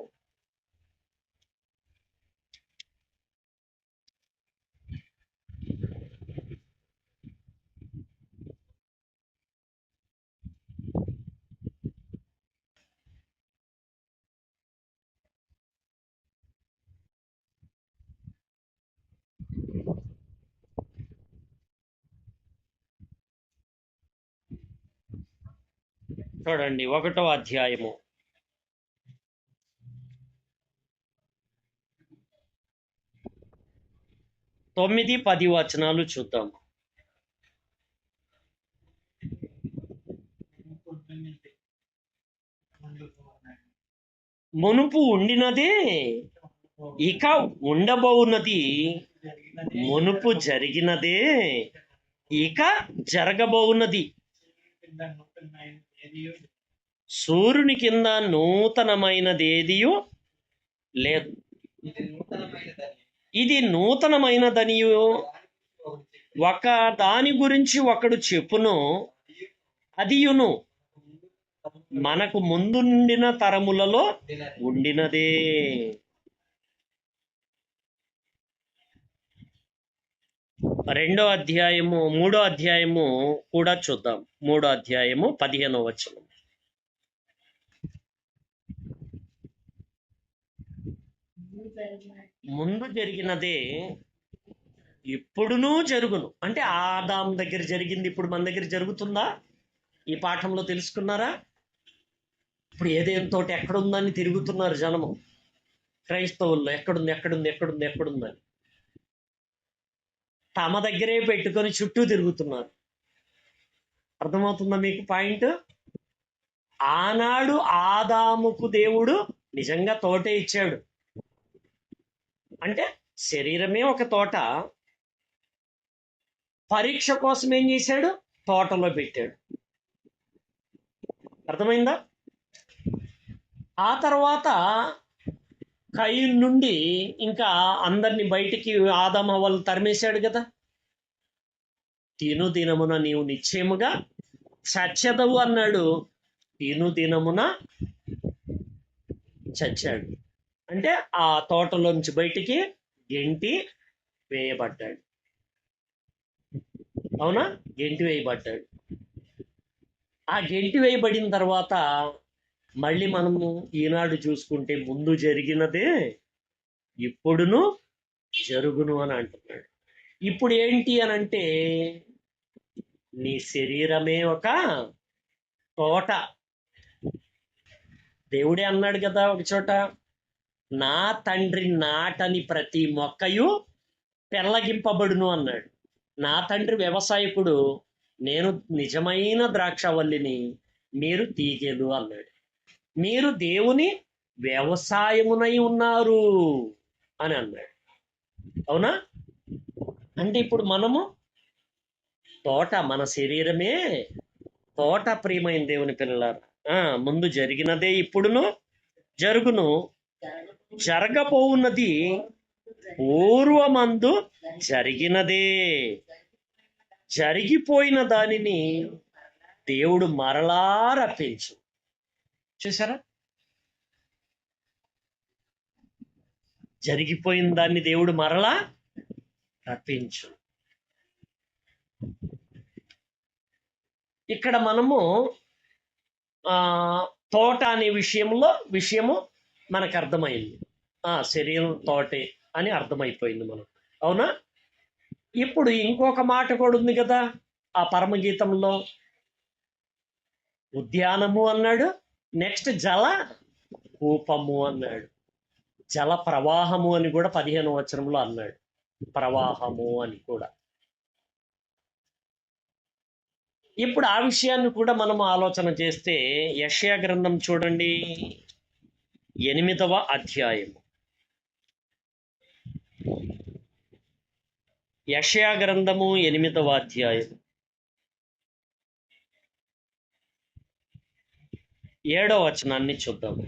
1వ అధ్యాయము 9, 10 వచనాలు చూద్దాం. మునుపు ఉండినదే ఇక ఉండబోవున్నది, మునుపు జరిగినదే ఇక జరగబోవున్నది. సూర్యుని కింద నూతనమైనదేదియు లేదు. ఇది నూతనమైనదనియు ఒక దాని గురించి ఒకడు చెప్పును, అదియును మనకు ముందుండిన తరములలో ఉండినదే. మూడో అధ్యాయము కూడా చూద్దాం. 3వ అధ్యాయము 15వ వచనం. ముందు జరిగినదే ఇప్పుడునూ జరుగును. అంటే ఆదాం దగ్గర జరిగింది ఇప్పుడు మన దగ్గర జరుగుతుందా? ఈ పాఠంలో తెలుసుకున్నారా? ఇప్పుడు ఏదేం తోట ఎక్కడుందని తిరుగుతున్నారు జనము, క్రైస్తవుల్లో. ఎక్కడుందని తమ దగ్గరే పెట్టుకొని చుట్టూ తిరుగుతున్నారు. అర్థమవుతుందా మీకు పాయింట్? ఆనాడు ఆదాముకు దేవుడు నిజంగా తోటే ఇచ్చాడు. అంటే శరీరమే ఒక తోట, పరీక్ష కోసం ఏం చేశాడు? తోటలో పెట్టాడు. అర్థమైందా? ఆ తర్వాత కయీను నుండి ఇంకా అందరిని బయటికి ఆదాము వాళ్ళు తరిమేశాడు కదా. తిను దినమున నీవు నిశ్చయముగా చచ్చెదవు అన్నాడు. తిను దినమున చచ్చాడు. అంటే ఆ తోటలోంచి బయటికి గెంటి వేయబడ్డాడు. అవునా? గెంటి వేయబడ్డాడు. ఆ గెంటి వేయబడిన తర్వాత మళ్ళీ మనము ఈనాడు చూసుకుంటే ముందు జరిగినదే ఇప్పుడును జరుగును అని అంటున్నాడు. ఇప్పుడు ఏంటి అని అంటే నీ శరీరమే ఒక తోట. దేవుడే అన్నాడు కదా ఒక చోట, నా తండ్రి నాటని ప్రతి మొక్కయు పెళ్ళగింపబడును అన్నాడు. నా తండ్రి వ్యవసాయకుడు, నేను నిజమైన ద్రాక్షవల్లిని, మీరు తీగెలు అన్నాడు. మీరు దేవుని వ్యవసాయమునై ఉన్నారు అని అన్నాడు. అవునా? అంటే ఇప్పుడు మనము తోట, మన శరీరమే తోట. ప్రియమైన దేవుని పిల్లలారా, ముందు జరిగినదే ఇప్పుడును జరుగును, జరగబోవున్నది పూర్వమందు జరిగినదే. జరిగిపోయిన దానిని దేవుడు మరలా రప్పించు. చూసారా? జరిగిపోయిన దాన్ని దేవుడు మరలా రప్పించు. ఇక్కడ మనము తోట అనే విషయము మనకు అర్థమైంది. శరీరం తోటే అని అర్థమైపోయింది మనకు. అవునా? ఇప్పుడు ఇంకొక మాట కూడా ఉంది కదా ఆ పరమగీతంలో. ఉద్యానము అన్నాడు, నెక్స్ట్ జల కూపము అన్నాడు, జల ప్రవాహము అని కూడా 15వ వచనంలో అన్నాడు. ప్రవాహము అని కూడా. ఇప్పుడు ఆ విషయాన్ని కూడా మనం ఆలోచన చేస్తే యెషయా గ్రంథం చూడండి, 8వ అధ్యాయము. యెషయా గ్రంథము 8వ అధ్యాయం 7వ వచనాన్ని చూద్దాము.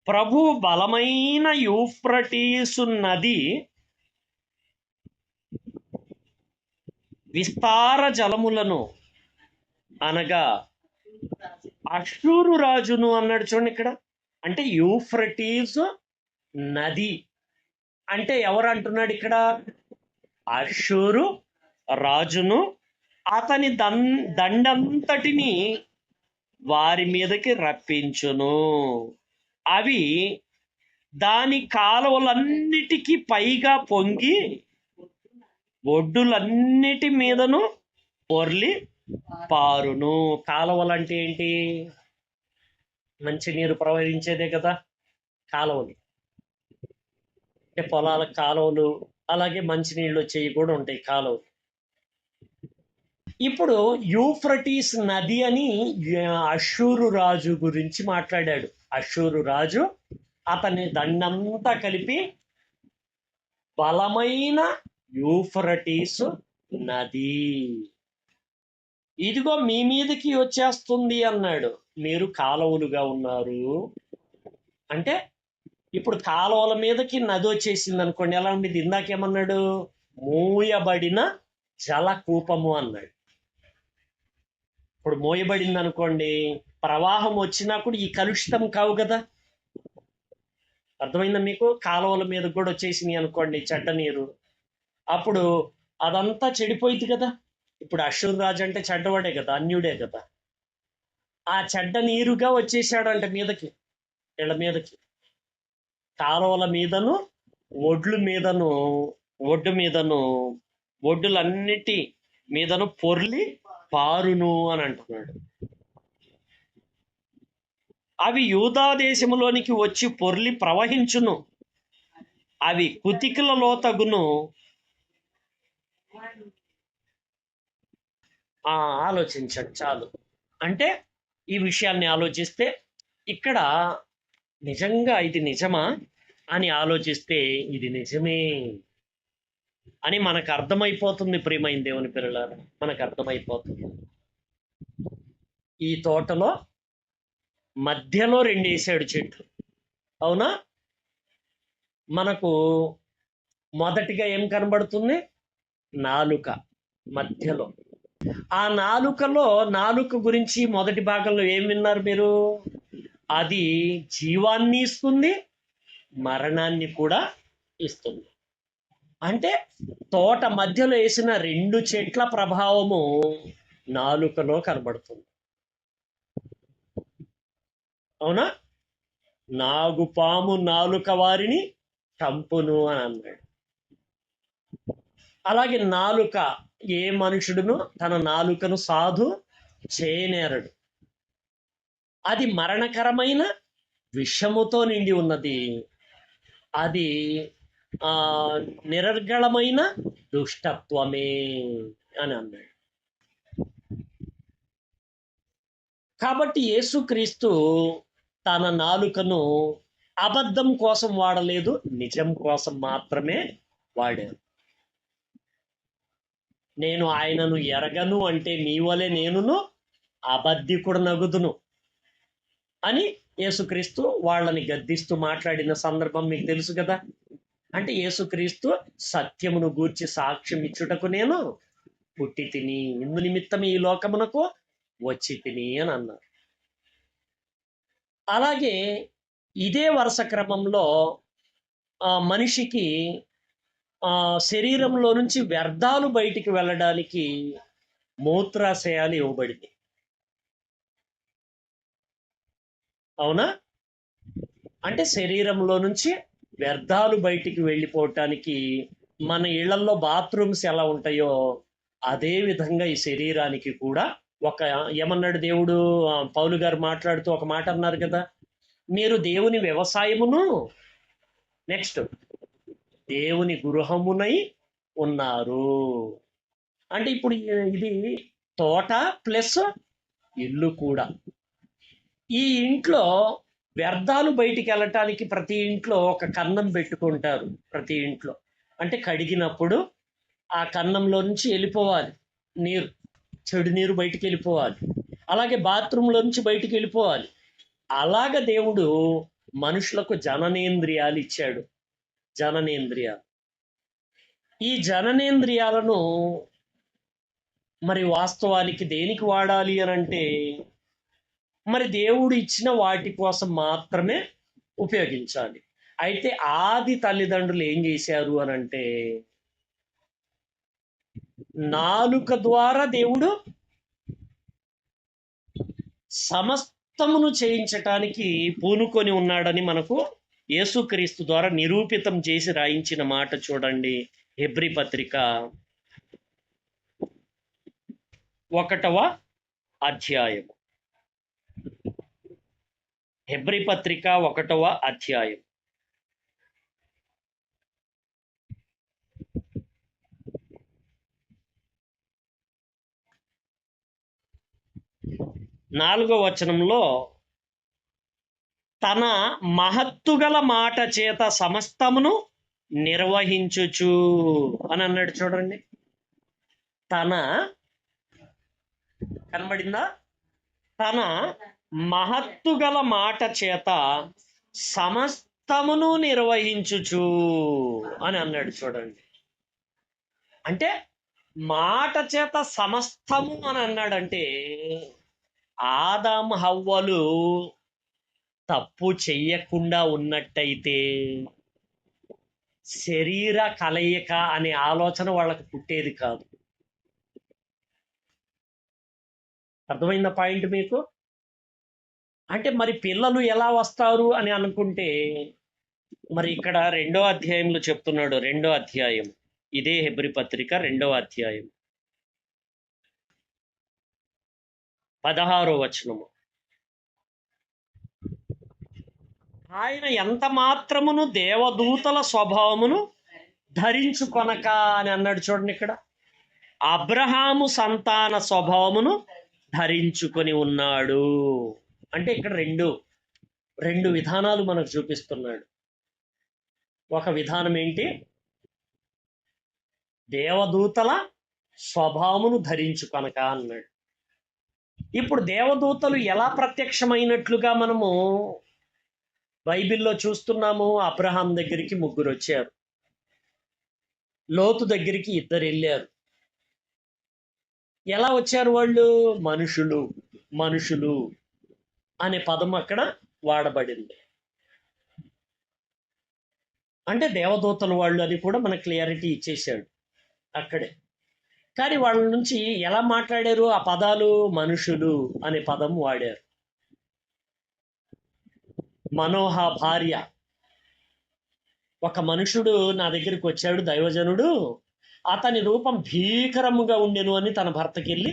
ప్రభు బలమైన యూఫ్రటీసు నది విస్తార జలములను, అనగా అష్షూరు రాజును అన్నాడు. చూడండి ఇక్కడ. అంటే యూఫ్రటీస్ నది అంటే ఎవరు అంటున్నాడు ఇక్కడ? అష్షూరు రాజును, అతని దండంతటిని వారి మీదకి రప్పించును. అవి దాని కాలువలన్నిటికీ పైగా పొంగి ఒడ్డులన్నిటి మీదను పొర్లి పారును. కాలువలు అంటే ఏంటి? మంచి నీరు ప్రవహించేదే కదా. కాలువలు. అంటే పొలాల కాలువలు, అలాగే మంచినీళ్ళు వచ్చేవి కూడా ఉంటాయి కాలువలు. ఇప్పుడు యూఫ్రటీస్ నది అని అష్షూరు రాజు గురించి మాట్లాడాడు. అష్షూరు రాజు అతని దండంతా కలిపి బలమైన యూఫ్రటీస్ నది ఇదిగో మీ మీదకి వచ్చేస్తుంది అన్నాడు. మీరు కాలువలుగా ఉన్నారు అంటే ఇప్పుడు కాలువల మీదకి నది వచ్చేసింది అనుకోండి, ఎలా ఉండేది? ఇందాకేమన్నాడు? మూయబడిన జలకూపము అన్నాడు. ఇప్పుడు మోయబడింది అనుకోండి, ప్రవాహం వచ్చినా కూడా ఈ కలుషితం కావు కదా. అర్థమైందా మీకు? కాలువల మీద కూడా వచ్చేసినాయి అనుకోండి చెడ్డ నీరు, అప్పుడు అదంతా చెడిపోయింది కదా. ఇప్పుడు అష్షూరు రాజు అంటే చెడ్డవాడే కదా, అన్యుడే కదా. ఆ చెడ్డ నీరుగా వచ్చేసాడంట మీదకి, ఇళ్ళ మీదకి, కాలువల మీదను, ఒడ్ల మీదను, ఒడ్డు మీదను, ఒడ్డులన్నిటి మీదను పొర్లి పారును అని అంటున్నాడు. అవి యూదా దేశములోనికి వచ్చి పొర్లి ప్రవహించును, అవి కుతికులలో తగును. ఆలోచించండి చాలు. అంటే ఈ విషయాన్ని ఆలోచిస్తే ఇక్కడ నిజంగా ఇది నిజమా అని ఆలోచిస్తే ఇది నిజమే అని మనకు అర్థమైపోతుంది. ప్రియమైన దేవుని పిల్లలారా, మనకు అర్థమైపోతుంది. ఈ తోటలో మధ్యలో 2 వేసాడు చెట్లు, అవునా? మనకు మొదటిగా ఏం కనబడుతుంది? నాలుక మధ్యలో. ఆ నాలుక గురించి మొదటి భాగంలో ఏం విన్నారు మీరు? అది జీవాన్ని ఇస్తుంది, మరణాన్ని కూడా ఇస్తుంది. అంటే తోట మధ్యలో వేసిన 2 చెట్ల ప్రభావము నాలుకలో కనబడుతుంది, అవునా? నాగుపాము నాలుక వారిని చంపును అని అన్నాడు. అలాగే నాలుక, ఏ మనుషుడును తన నాలుకను సాధు చేయనేరడు. అది మరణకరమైన విషముతో నిండి ఉన్నది. అది నిరర్గళమైన దుష్టత్వమే అని అన్నాడు. కాబట్టి యేసుక్రీస్తు తన నాలుకను అబద్ధం కోసం వాడలేదు, నిజం కోసం మాత్రమే వాడారు. నేను ఆయనను ఎరగను అంటే నీ వలె నేనును అబద్ధికుడు నగుదును అని యేసుక్రీస్తు వాళ్ళని గద్దిస్తూ మాట్లాడిన సందర్భం మీకు తెలుసు కదా. అంటే యేసుక్రీస్తు సత్యమును గూర్చి సాక్ష్యం ఇచ్చుటకు నేను పుట్టి తిని, ఇందు నిమిత్తం ఈ లోకమునకు వచ్చి తిని అని అన్నారు. అలాగే ఇదే వరుస క్రమంలో మనిషికి శరీరంలో నుంచి వ్యర్థాలు బయటికి వెళ్ళడానికి మూత్రాశయాలు ఇవ్వబడింది, అవునా? అంటే శరీరంలో నుంచి వ్యర్థాలు బయటికి వెళ్ళిపోవటానికి మన ఇళ్లలో బాత్రూమ్స్ ఎలా ఉంటాయో అదే విధంగా ఈ శరీరానికి కూడా ఏమన్నాడు దేవుడు? పౌలు గారు మాట్లాడుతూ ఒక మాట అన్నారు కదా, మీరు దేవుని వ్యవసాయమును, నెక్స్ట్ దేవుని గృహమునై ఉన్నారు. అంటే ఇప్పుడు ఇది తోట ప్లస్ ఇల్లు కూడా. ఈ ఇంట్లో వ్యర్థాలు బయటికి వెళ్ళటానికి ప్రతి ఇంట్లో ఒక కన్నం పెట్టుకుంటారు. ప్రతి ఇంట్లో అంటే కడిగినప్పుడు ఆ కన్నంలో నుంచి వెళ్ళిపోవాలి నీరు, చెడు నీరు బయటికి వెళ్ళిపోవాలి. అలాగే బాత్రూంలో నుంచి బయటికి వెళ్ళిపోవాలి. అలాగ దేవుడు మనుషులకు జననేంద్రియాలు ఇచ్చాడు. జననేంద్రియాలు, ఈ జననేంద్రియాలను మరి వాస్తవానికి దేనికి వాడాలి అని అంటే మరి దేవుడు ఇచ్చిన వాటి కోసం మాత్రమే ఉపయోగించాలి. అయితే ఆది తల్లిదండ్రులు ఏం చేశారు అని అంటే నాలుక ద్వారా దేవుడు సమస్తమును చేయించటానికి పూనుకొని ఉన్నాడని మనకు యేసుక్రీస్తు ద్వారా నిరూపితం చేసి రాయించిన మాట చూడండి. హెబ్రీ పత్రిక 1వ అధ్యాయము. హెబ్రీ పత్రిక 1వ అధ్యాయం. నాలుగో వచనంలో తన మహత్తుగల మాట చేత సమస్తమును నిర్వహించుచు అని అన్నాడు. చూడండి, తన కనబడిందా? తన మహత్తుగల మాట చేత సమస్తమును నిర్వహించుచు అని అన్నాడు. చూడండి, అంటే మాట చేత సమస్తము అని అన్నాడంటే ఆదాము హవ్వలు తప్పు చెయ్యకుండా ఉన్నట్టయితే శరీర కలయిక అనే ఆలోచన వాళ్ళకు పుట్టేది కాదు. అర్థమైందా పాయింట్ మీకు? అంటే మరి పిల్లలు ఎలా వస్తారు అని అనుకుంటే, మరి ఇక్కడ 2వ అధ్యాయంలో చెప్తున్నాడు. 2వ అధ్యాయం, ఇదే హెబ్రీ పత్రిక 2వ అధ్యాయం 16వ వచనము. ఆయన ఎంత మాత్రమును దేవదూతల స్వభావమును ధరించుకొనక అని అన్నాడు. చూడండి, ఇక్కడ అబ్రహాము సంతాన స్వభావమును ధరించుకొని ఉన్నాడు. అంటే ఇక్కడ రెండు విధానాలు మనకు చూపిస్తున్నాడు. ఒక విధానం ఏంటి? దేవదూతల స్వభావమును ధరించుకొనక అన్నాడు. ఇప్పుడు దేవదూతలు ఎలా ప్రత్యక్షమైనట్లుగా మనము బైబిల్లో చూస్తున్నాము. అబ్రహాం దగ్గరికి 3 వచ్చారు, లోతు దగ్గరికి 2 వెళ్ళారు. ఎలా వచ్చారు వాళ్ళు? మనుషులు అనే పదం అక్కడ వాడబడింది. అంటే దేవదూతలు వాళ్ళు అని కూడా మనకు క్లియారిటీ ఇచ్చేశాడు అక్కడే. కానీ వాళ్ళ నుంచి ఎలా మాట్లాడారు? ఆ పదాలు మనుషులు అనే పదం వాడారు. మనోహ భార్య, ఒక మనుషుడు నా దగ్గరికి వచ్చాడు, దైవజనుడు, అతని రూపం భీకరముగా ఉండెను అని తన భర్తకి వెళ్ళి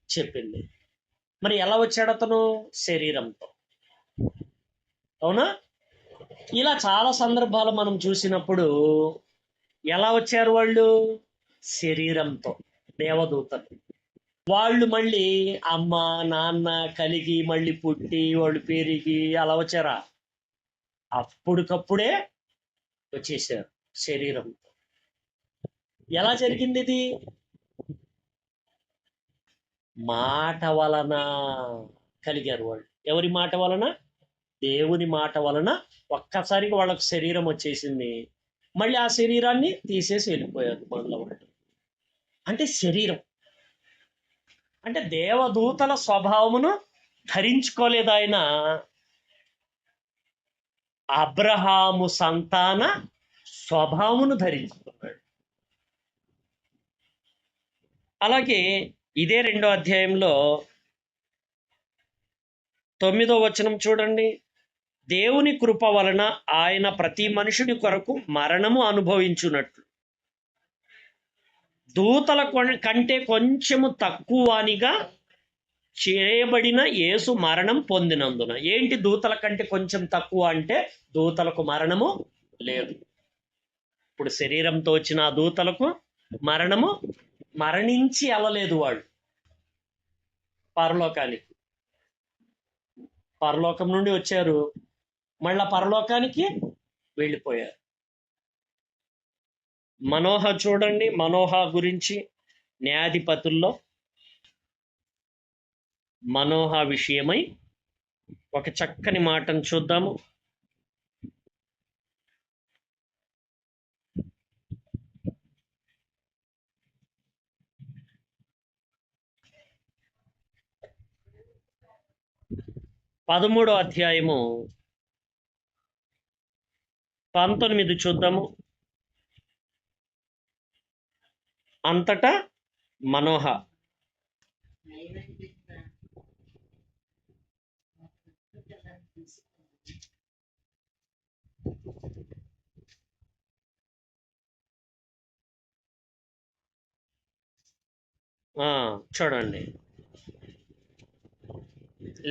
చెప్పింది. మరి ఎలా వచ్చాడు అతను? శరీరంతో. అవునా? ఇలా చాలా సందర్భాలు మనం చూసినప్పుడు ఎలా వచ్చారు వాళ్ళు? శరీరంతో. దేవదూతలు వాళ్ళు మళ్ళీ అమ్మ నాన్న కలిగి మళ్ళీ పుట్టి వాళ్ళు పెరిగి అలా వచ్చారా? అప్పటికప్పుడే వచ్చేసారు శరీరంతో. ఎలా జరిగింది ఇది? మాట వలన కలిగారు వాళ్ళు. ఎవరి మాట వలన? దేవుని మాట వలన ఒక్కసారిగా వాళ్ళకు శరీరం వచ్చేసింది. మళ్ళీ ఆ శరీరాన్ని తీసేసి వెళ్ళిపోయారు మనలో వాళ్ళు. అంటే శరీరం అంటే దేవదూతల స్వభావమును ధరించుకోలేదు ఆయన. అబ్రహాము సంతాన స్వభావమును ధరించుకున్నాడు. అలాగే ఇదే 2వ అధ్యాయంలో 9వ వచనం చూడండి. దేవుని కృప వలన ఆయన ప్రతి మనుషుని కొరకు మరణము అనుభవించున్నట్లు దూతల కంటే కొంచెము తక్కువనిగా చేయబడిన యేసు మరణం పొందినందున. ఏంటి దూతల కంటే కొంచెం తక్కువ అంటే? దూతలకు మరణము లేదు. ఇప్పుడు శరీరంతో వచ్చిన ఆ దూతలకు మరణము మరణించి వెళ్ళలేదు. వాళ్ళు పరలోకానికి, పరలోకం నుండి వచ్చారు, మళ్ళా పరలోకానికి వెళ్ళిపోయారు. మనోహ చూడండి, మనోహ గురించి న్యాయాధిపతుల్లో మనోహ విషయమై ఒక చక్కని మాటను చూద్దాము. పదమూడో అధ్యాయము 19 చూద్దాము. అంతటా మనోహ చూడండి,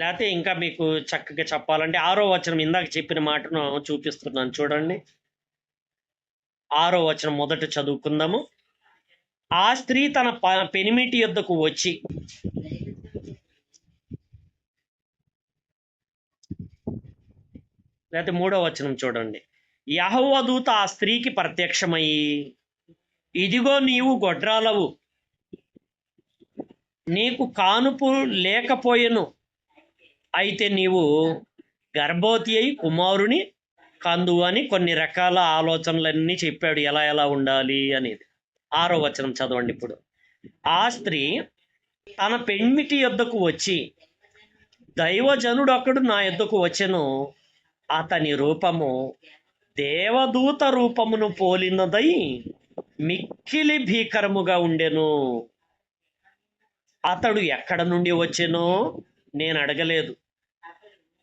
లేకపోతే ఇంకా మీకు చక్కగా చెప్పాలంటే 6వ వచనం ఇందాక చెప్పిన మాటను చూపిస్తున్నాను చూడండి. 6వ వచనం మొదట చదువుకుందాము. ఆ స్త్రీ తన పెనిమిటి యొద్దకు వచ్చి, లేకపోతే 3వ వచనం చూడండి. యెహోవా దూత ఆ స్త్రీకి ప్రత్యక్షమయ్యి, ఇదిగో నీవు గొడ్రాలవు, నీకు కానుపు లేకపోయెను, అయితే నీవు గర్భవతి అయి కుమారుని కందువు అని కొన్ని రకాల ఆలోచనలన్నీ చెప్పాడు, ఎలా ఎలా ఉండాలి అనేది. 6వ వచనం చదవండి ఇప్పుడు. ఆ స్త్రీ తన పెనిమిటి యొద్దకు వచ్చి, దైవజనుడు ఒకడు నా యొద్దకు వచ్చెను, అతని రూపము దేవదూత రూపమును పోలినదై మిక్కిలి భీకరముగా ఉండెను. అతడు ఎక్కడ నుండి వచ్చెనో నేను అడగలేదు,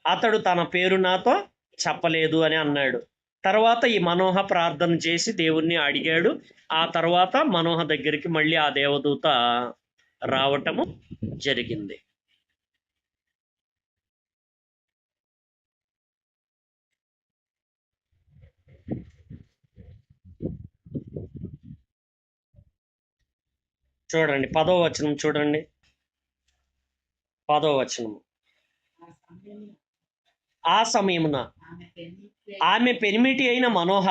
అతడు తన పేరు నాతో చెప్పలేదు అని అన్నాడు. తర్వాత ఈ మనోహ ప్రార్థన చేసి దేవుణ్ణి అడిగాడు. ఆ తర్వాత మనోహ దగ్గరికి మళ్ళీ ఆ దేవదూత రావటము జరిగింది. చూడండి 10వ వచనం చూడండి. 10వ వచనం. ఆ సమయమున ఆమె పెనిమిటి అయిన మనోహ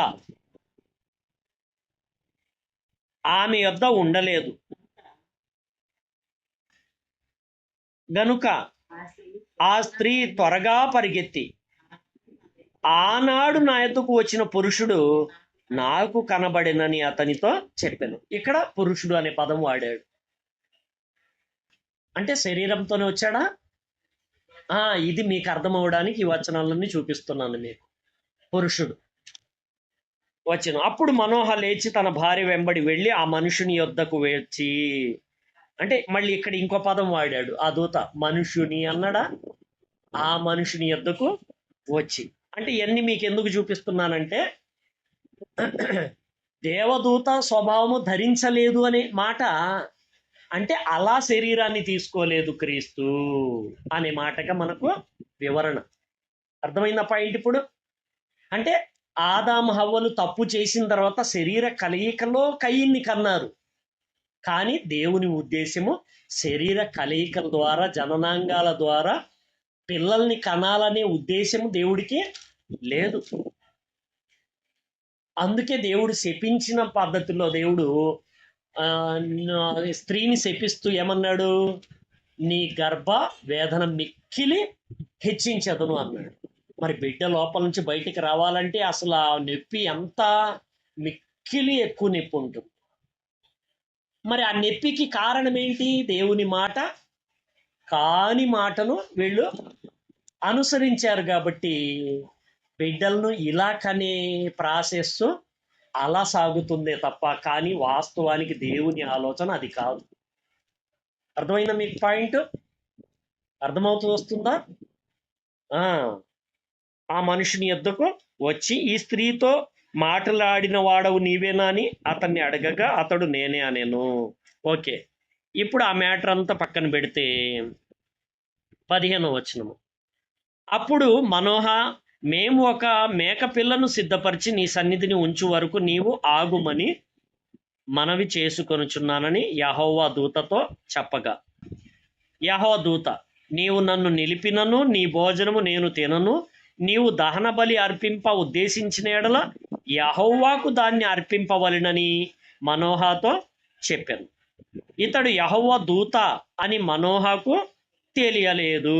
ఆమె యొద్ద ఉండలేదు గనుక ఆ స్త్రీ త్వరగా పరిగెత్తి, ఆనాడు నా యొద్దకు వచ్చిన పురుషుడు నాకు కనబడినని అతనితో చెప్పాను. ఇక్కడ పురుషుడు అనే పదం వాడాడు. అంటే శరీరంతోనే వచ్చాడా? ఇది మీకు అర్థమవడానికి ఈ వచనాలన్నీ చూపిస్తున్నాను మీకు. పురుషుడు వచ్చాను. అప్పుడు మనోహ లేచి తన భార్య వెంబడి వెళ్ళి ఆ మనుషుని యొద్దకు వచ్చి, అంటే మళ్ళీ ఇక్కడ ఇంకో పదం వాడాడు ఆ దూత. మనుషుని అన్నాడా? ఆ మనుషుని యొద్దకు వచ్చి. అంటే ఇవన్నీ మీకు ఎందుకు చూపిస్తున్నానంటే, దేవదూత స్వభావము ధరించలేదు అనే మాట అంటే అలా శరీరాన్ని తీసుకోలేదు క్రీస్తు అనే మాటగా మనకు వివరణ. అర్థమైందా పాయింట్ ఇప్పుడు? అంటే ఆదాము హవ్వలు తప్పు చేసిన తర్వాత శరీర కలయికలో కయ్యిన్ని కన్నారు, కానీ దేవుని ఉద్దేశము శరీర కలయికల ద్వారా, జననాంగాల ద్వారా పిల్లల్ని కనాలనే ఉద్దేశము దేవుడికి లేదు. అందుకే దేవుడు శపించిన పద్ధతిలో దేవుడు స్త్రీని శపిస్తూ ఏమన్నాడు? నీ గర్భ వేదన మిక్కిలి హెచ్చించదును అన్నాడు. మరి బిడ్డ లోపల నుంచి బయటికి రావాలంటే అసలు ఆ నొప్పి ఎంత మిక్కిలి ఎక్కువ నొప్పి ఉంటుంది. మరి ఆ నొప్పికి కారణం ఏంటి? దేవుని మాట కాని మాటను వీళ్ళు అనుసరించారు కాబట్టి బిడ్డలను ఇలా కనే ప్రాసెస్ అలా సాగుతుందే తప్ప, కానీ వాస్తవానికి దేవుని ఆలోచన అది కాదు. అర్థమైందా మీకు పాయింట్? అర్థమవుతూ వస్తుందా? ఆ మనుషుని యొద్దకు వచ్చి, ఈ స్త్రీతో మాట్లాడిన వాడవు నీవేనా అని అతన్ని అడగగా అతడు నేనే అనేను. ఓకే, ఇప్పుడు ఆ మ్యాటర్ అంతా పక్కన పెడితే 15వ వచనము. అప్పుడు మనోహ, మేము ఒక మేక పిల్లను సిద్ధపరిచి నీ సన్నిధిని ఉంచు వరకు నీవు ఆగుమని మనవి చేసుకొనుచున్నానని యెహోవా దూతతో చెప్పగా, యెహోవా దూత, నీవు నన్ను నిలిపినను నీ భోజనము నేను తినను, నీవు దహన బలి అర్పింప ఉద్దేశించిన ఎడల యెహోవాకు దాన్ని అర్పింపవలెనని మనోహతో చెప్పాను. ఇతడు యెహోవా దూత అని మనోహకు తెలియలేదు.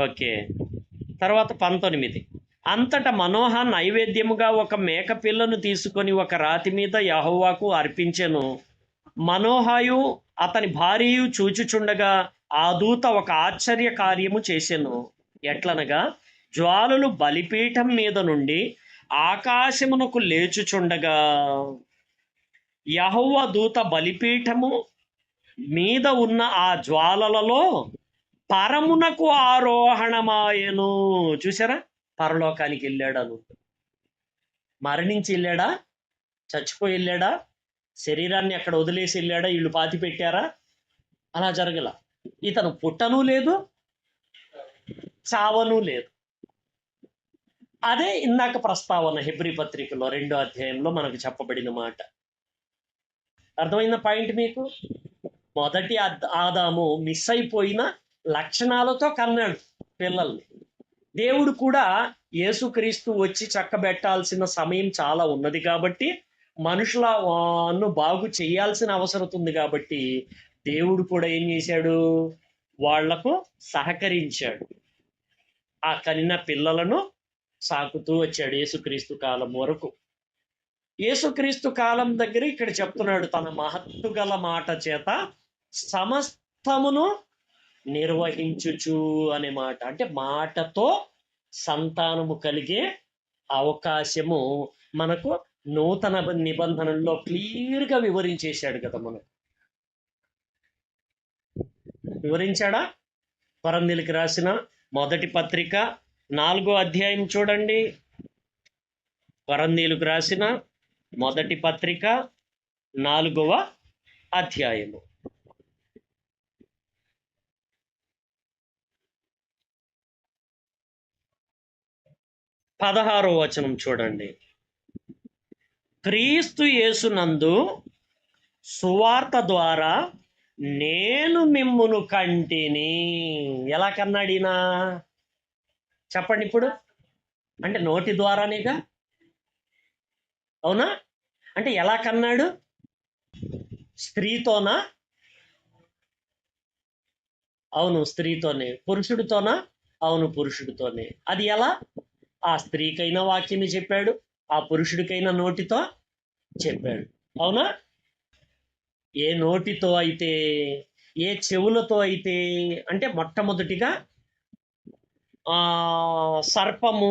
ఓకే, తర్వాత 19. అంతటా మనోహ నైవేద్యముగా ఒక మేక పిల్లను తీసుకొని ఒక రాతి మీద యెహోవాకు అర్పించెను. మనోహయు అతని భార్యయు చూచుచుండగా ఆ దూత ఒక ఆశ్చర్య కార్యము చేసెను. ఎట్లనగా, జ్వాలలు బలిపీఠం మీద నుండి ఆకాశమునకు లేచుచుండగా యెహోవా దూత బలిపీఠము మీద ఉన్న ఆ జ్వాలలలో పరమునకు ఆరోహణమాయను. చూసారా? పరలోకానికి వెళ్ళాడను. మరణించి వెళ్ళాడా? చచ్చిపోయి వెళ్ళాడా? శరీరాన్ని అక్కడ వదిలేసి వెళ్ళాడా? వీళ్ళు పాతి పెట్టారా? అలా జరగల. ఇతను పుట్టను లేదు, చావను లేదు. అదే ఇందాక ప్రస్తావన హెబ్రీ పత్రికలో 2వ అధ్యాయంలో మనకు చెప్పబడిన మాట. అర్థమైన పాయింట్ మీకు? మొదటి ఆదాము మిస్ అయిపోయిన లక్షణాలతో కన్నాడు పిల్లల్ని. దేవుడు కూడా యేసుక్రీస్తు వచ్చి చక్కబెట్టాల్సిన సమయం చాలా ఉన్నది కాబట్టి, మనుషులను బాగు చేయాల్సిన అవసరం ఉంది కాబట్టి దేవుడు కూడా ఏం చేశాడు? వాళ్లకు సహకరించాడు. ఆ కనిన పిల్లలను సాకుతూ వచ్చాడు యేసుక్రీస్తు కాలం వరకు. యేసుక్రీస్తు కాలం దగ్గర ఇక్కడ చెప్తున్నాడు, తన మహత్తు గల మాట చేత సమస్తమును నిర్వహించుచు అనే మాట. అంటే మాటతో సంతానము కలిగే అవకాశము మనకు నూతన నిబంధనల్లో క్లియర్గా వివరించేశాడు కదా. మనకు వివరించాడా? కొరింథీయులకు రాసిన మొదటి పత్రిక 4వ అధ్యాయం చూడండి. కొరింథీయులకు రాసిన మొదటి పత్రిక 4వ అధ్యాయము. 16వ వచనం చూడండి. క్రీస్తు యేసునందు సువార్త ద్వారా నేను మిమ్మును కంటిని. ఎలా కన్నాడినా చెప్పండి ఇప్పుడు? అంటే నోటి ద్వారానేగా, అవునా? అంటే ఎలా కన్నాడు? స్త్రీతోనా? అవును, స్త్రీతోనే. పురుషుడితోనా? అవును, పురుషుడితోనే. అది ఎలా? ఆ స్త్రీకైనా వాక్యం చెప్పాడు, ఆ పురుషుడికైనా నోటితో చెప్పాడు. అవునా? ఏ నోటితో అయితే, ఏ చెవులతో అయితే, అంటే మొట్టమొదటిగా సర్పము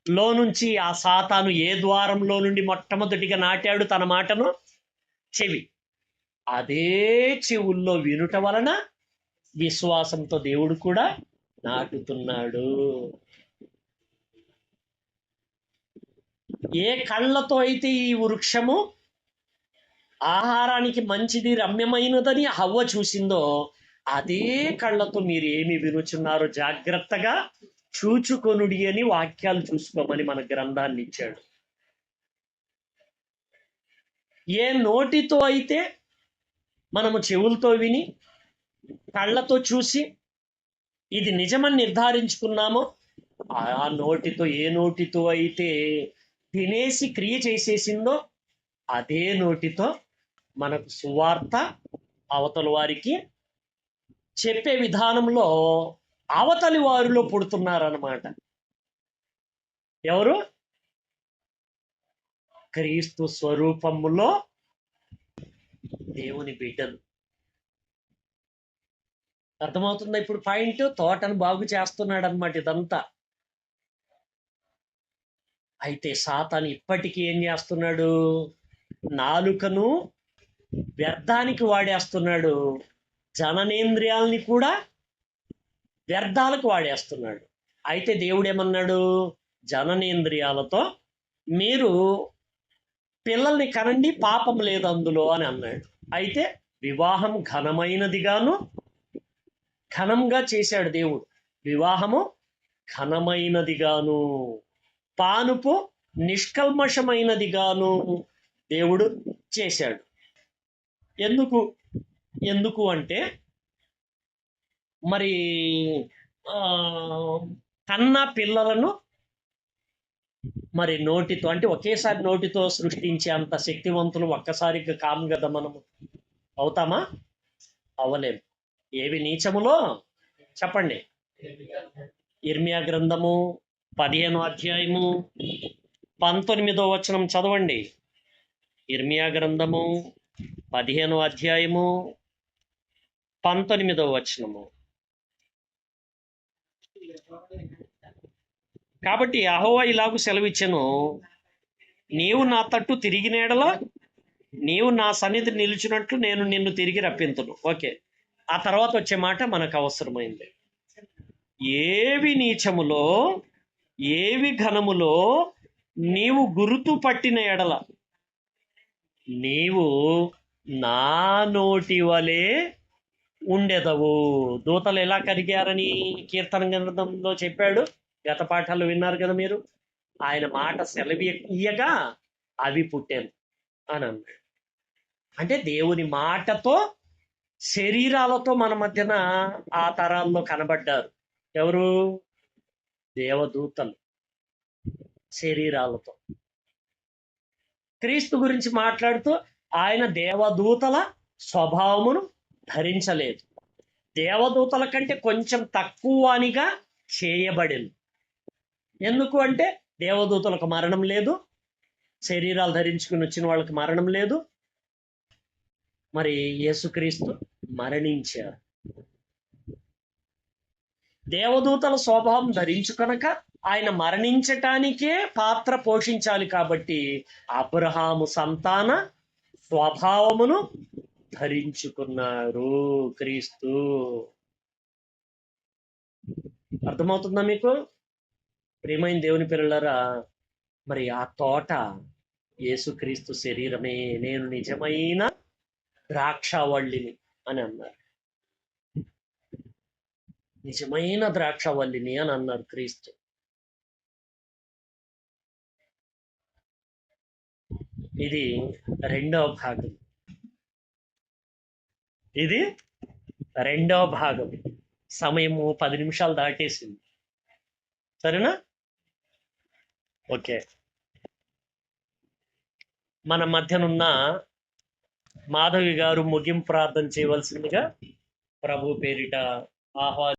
లో నుంచి ఆ సాతాను ఏ ద్వారంలో నుండి మొట్టమొదటిగా నాటాడు తన మాటను? చెవి. అదే చెవుల్లో వినుట వలన విశ్వాసంతో దేవుడు కూడా నాటుతున్నాడు. ఏ కళ్ళతో అయితే ఈ వృక్షము ఆహారానికి మంచిది, రమ్యమైనదని హవ్వ చూసిందో, అదే కళ్ళతో మీరు ఏమి వినుచున్నారో జాగ్రత్తగా చూచుకొనుడి అని వాక్యాలు చూసుకోమని మన గ్రంథాన్ని ఇచ్చాడు. ఏ నోటితో అయితే మనము చెవులతో విని, కళ్ళతో చూసి ఇది నిజమని నిర్ధారించుకున్నామో, ఆ నోటితో, ఏ నోటితో అయితే తినేసి క్రియ చేసేసిందో, అదే నోటితో మనకు సువార్త అవతల వారికి చెప్పే విధానంలో అవతలి వారిలో పుడుతున్నారన్నమాట. ఎవరు? క్రీస్తు స్వరూపములో దేవుని బిడ్డలు. అర్థమవుతుందా ఇప్పుడు పాయింట్? తోటను బాగు చేస్తున్నాడు అన్నమాట ఇదంతా. అయితే సాతాను ఇప్పటికీ ఏం చేస్తున్నాడు? నాలుకను వ్యర్థానికి వాడేస్తున్నాడు, జననేంద్రియాలని కూడా వ్యర్థాలకు వాడేస్తున్నాడు. అయితే దేవుడు ఏమన్నాడు? జననేంద్రియాలతో మీరు పిల్లల్ని కనండి, పాపం లేదు అందులో అని అన్నాడు. అయితే వివాహం ఘనమైనదిగాను, ఘనంగా చేశాడు దేవుడు. వివాహము ఘనమైనదిగాను, పానుపు నిష్కల్మషమైనదిగాను దేవుడు చేశాడు. ఎందుకు అంటే మరి కన్న పిల్లలను మరి నోటితో, అంటే ఒకేసారి నోటితో సృష్టించే అంత శక్తివంతులు ఒక్కసారిగా కాము కదా మనము. అవుతామా? అవ్వలేము. ఏవి నీచములో చెప్పండి. ఇర్మియా గ్రంథము 15వ అధ్యాయము 19వ వచనం చదవండి. ఇర్మియా గ్రంథము 15వ అధ్యాయము 19వ వచనము. కాబట్టి యెహోవా ఇలాగు సెలవిచ్చెను, నీవు నా తట్టు తిరిగిన యెడల నీవు నా సన్నిధి నిలిచినట్లు నేను నిన్ను తిరిగి రప్పింతును. ఓకే, ఆ తర్వాత వచ్చే మాట మనకు అవసరమైంది. ఏవి నీచములో, ఏవి ఘనములో నీవు గుర్తు పట్టిన ఎడల నీవు నా నోటి వలె ఉండెదవు. దూతలు ఎలా కరిగారని కీర్తన గ్రంథంలో చెప్పాడు. గత పాఠాలు విన్నారు కదా మీరు. ఆయన మాట సెలవియ్యగా అవి పుట్టాను అని అన్నాడు. అంటే దేవుని మాటతో శరీరాలతో మన మధ్యన ఆ తరాల్లో కనబడ్డారు. ఎవరు? దేవదూతలు శరీరాలతో. క్రీస్తు గురించి మాట్లాడుతూ ఆయన దేవదూతల స్వభావమును ధరించలేదు, దేవదూతల కంటే కొంచెం తక్కువనిగా చేయబడింది. ఎందుకు అంటే దేవదూతలకు మరణం లేదు, శరీరాలు ధరించుకుని వచ్చిన వాళ్ళకి మరణం లేదు. మరి యేసుక్రీస్తు మరణించారు. దేవదూతల స్వభావం ధరించుకొనక ఆయన మరణించటానికే పాత్ర పోషించాలి. కాబట్టి అబ్రహాము సంతాన స్వభావమును ధరించుకున్నారు క్రీస్తు. అర్థమవుతుందా మీకు? ప్రియమైన దేవుని పిల్లలారా, మరి ఆ తోట యేసుక్రీస్తు శరీరమే. నేను నిజమైన ద్రాక్షవల్లిని అని అన్నారు. నిజమైన ద్రాక్షవల్లిని అని అన్నారు క్రీస్తు. ఇది రెండవ భాగం. ఇది రెండవ భాగం. సమయము 10 నిమిషాలు దాటేసింది. సరేనా? ఓకే. మన మధ్యనున్న మాధవి గారు ముగింపు ప్రార్థన చేయవలసిందిగా ప్రభు పేరిట ఆహ్వానం.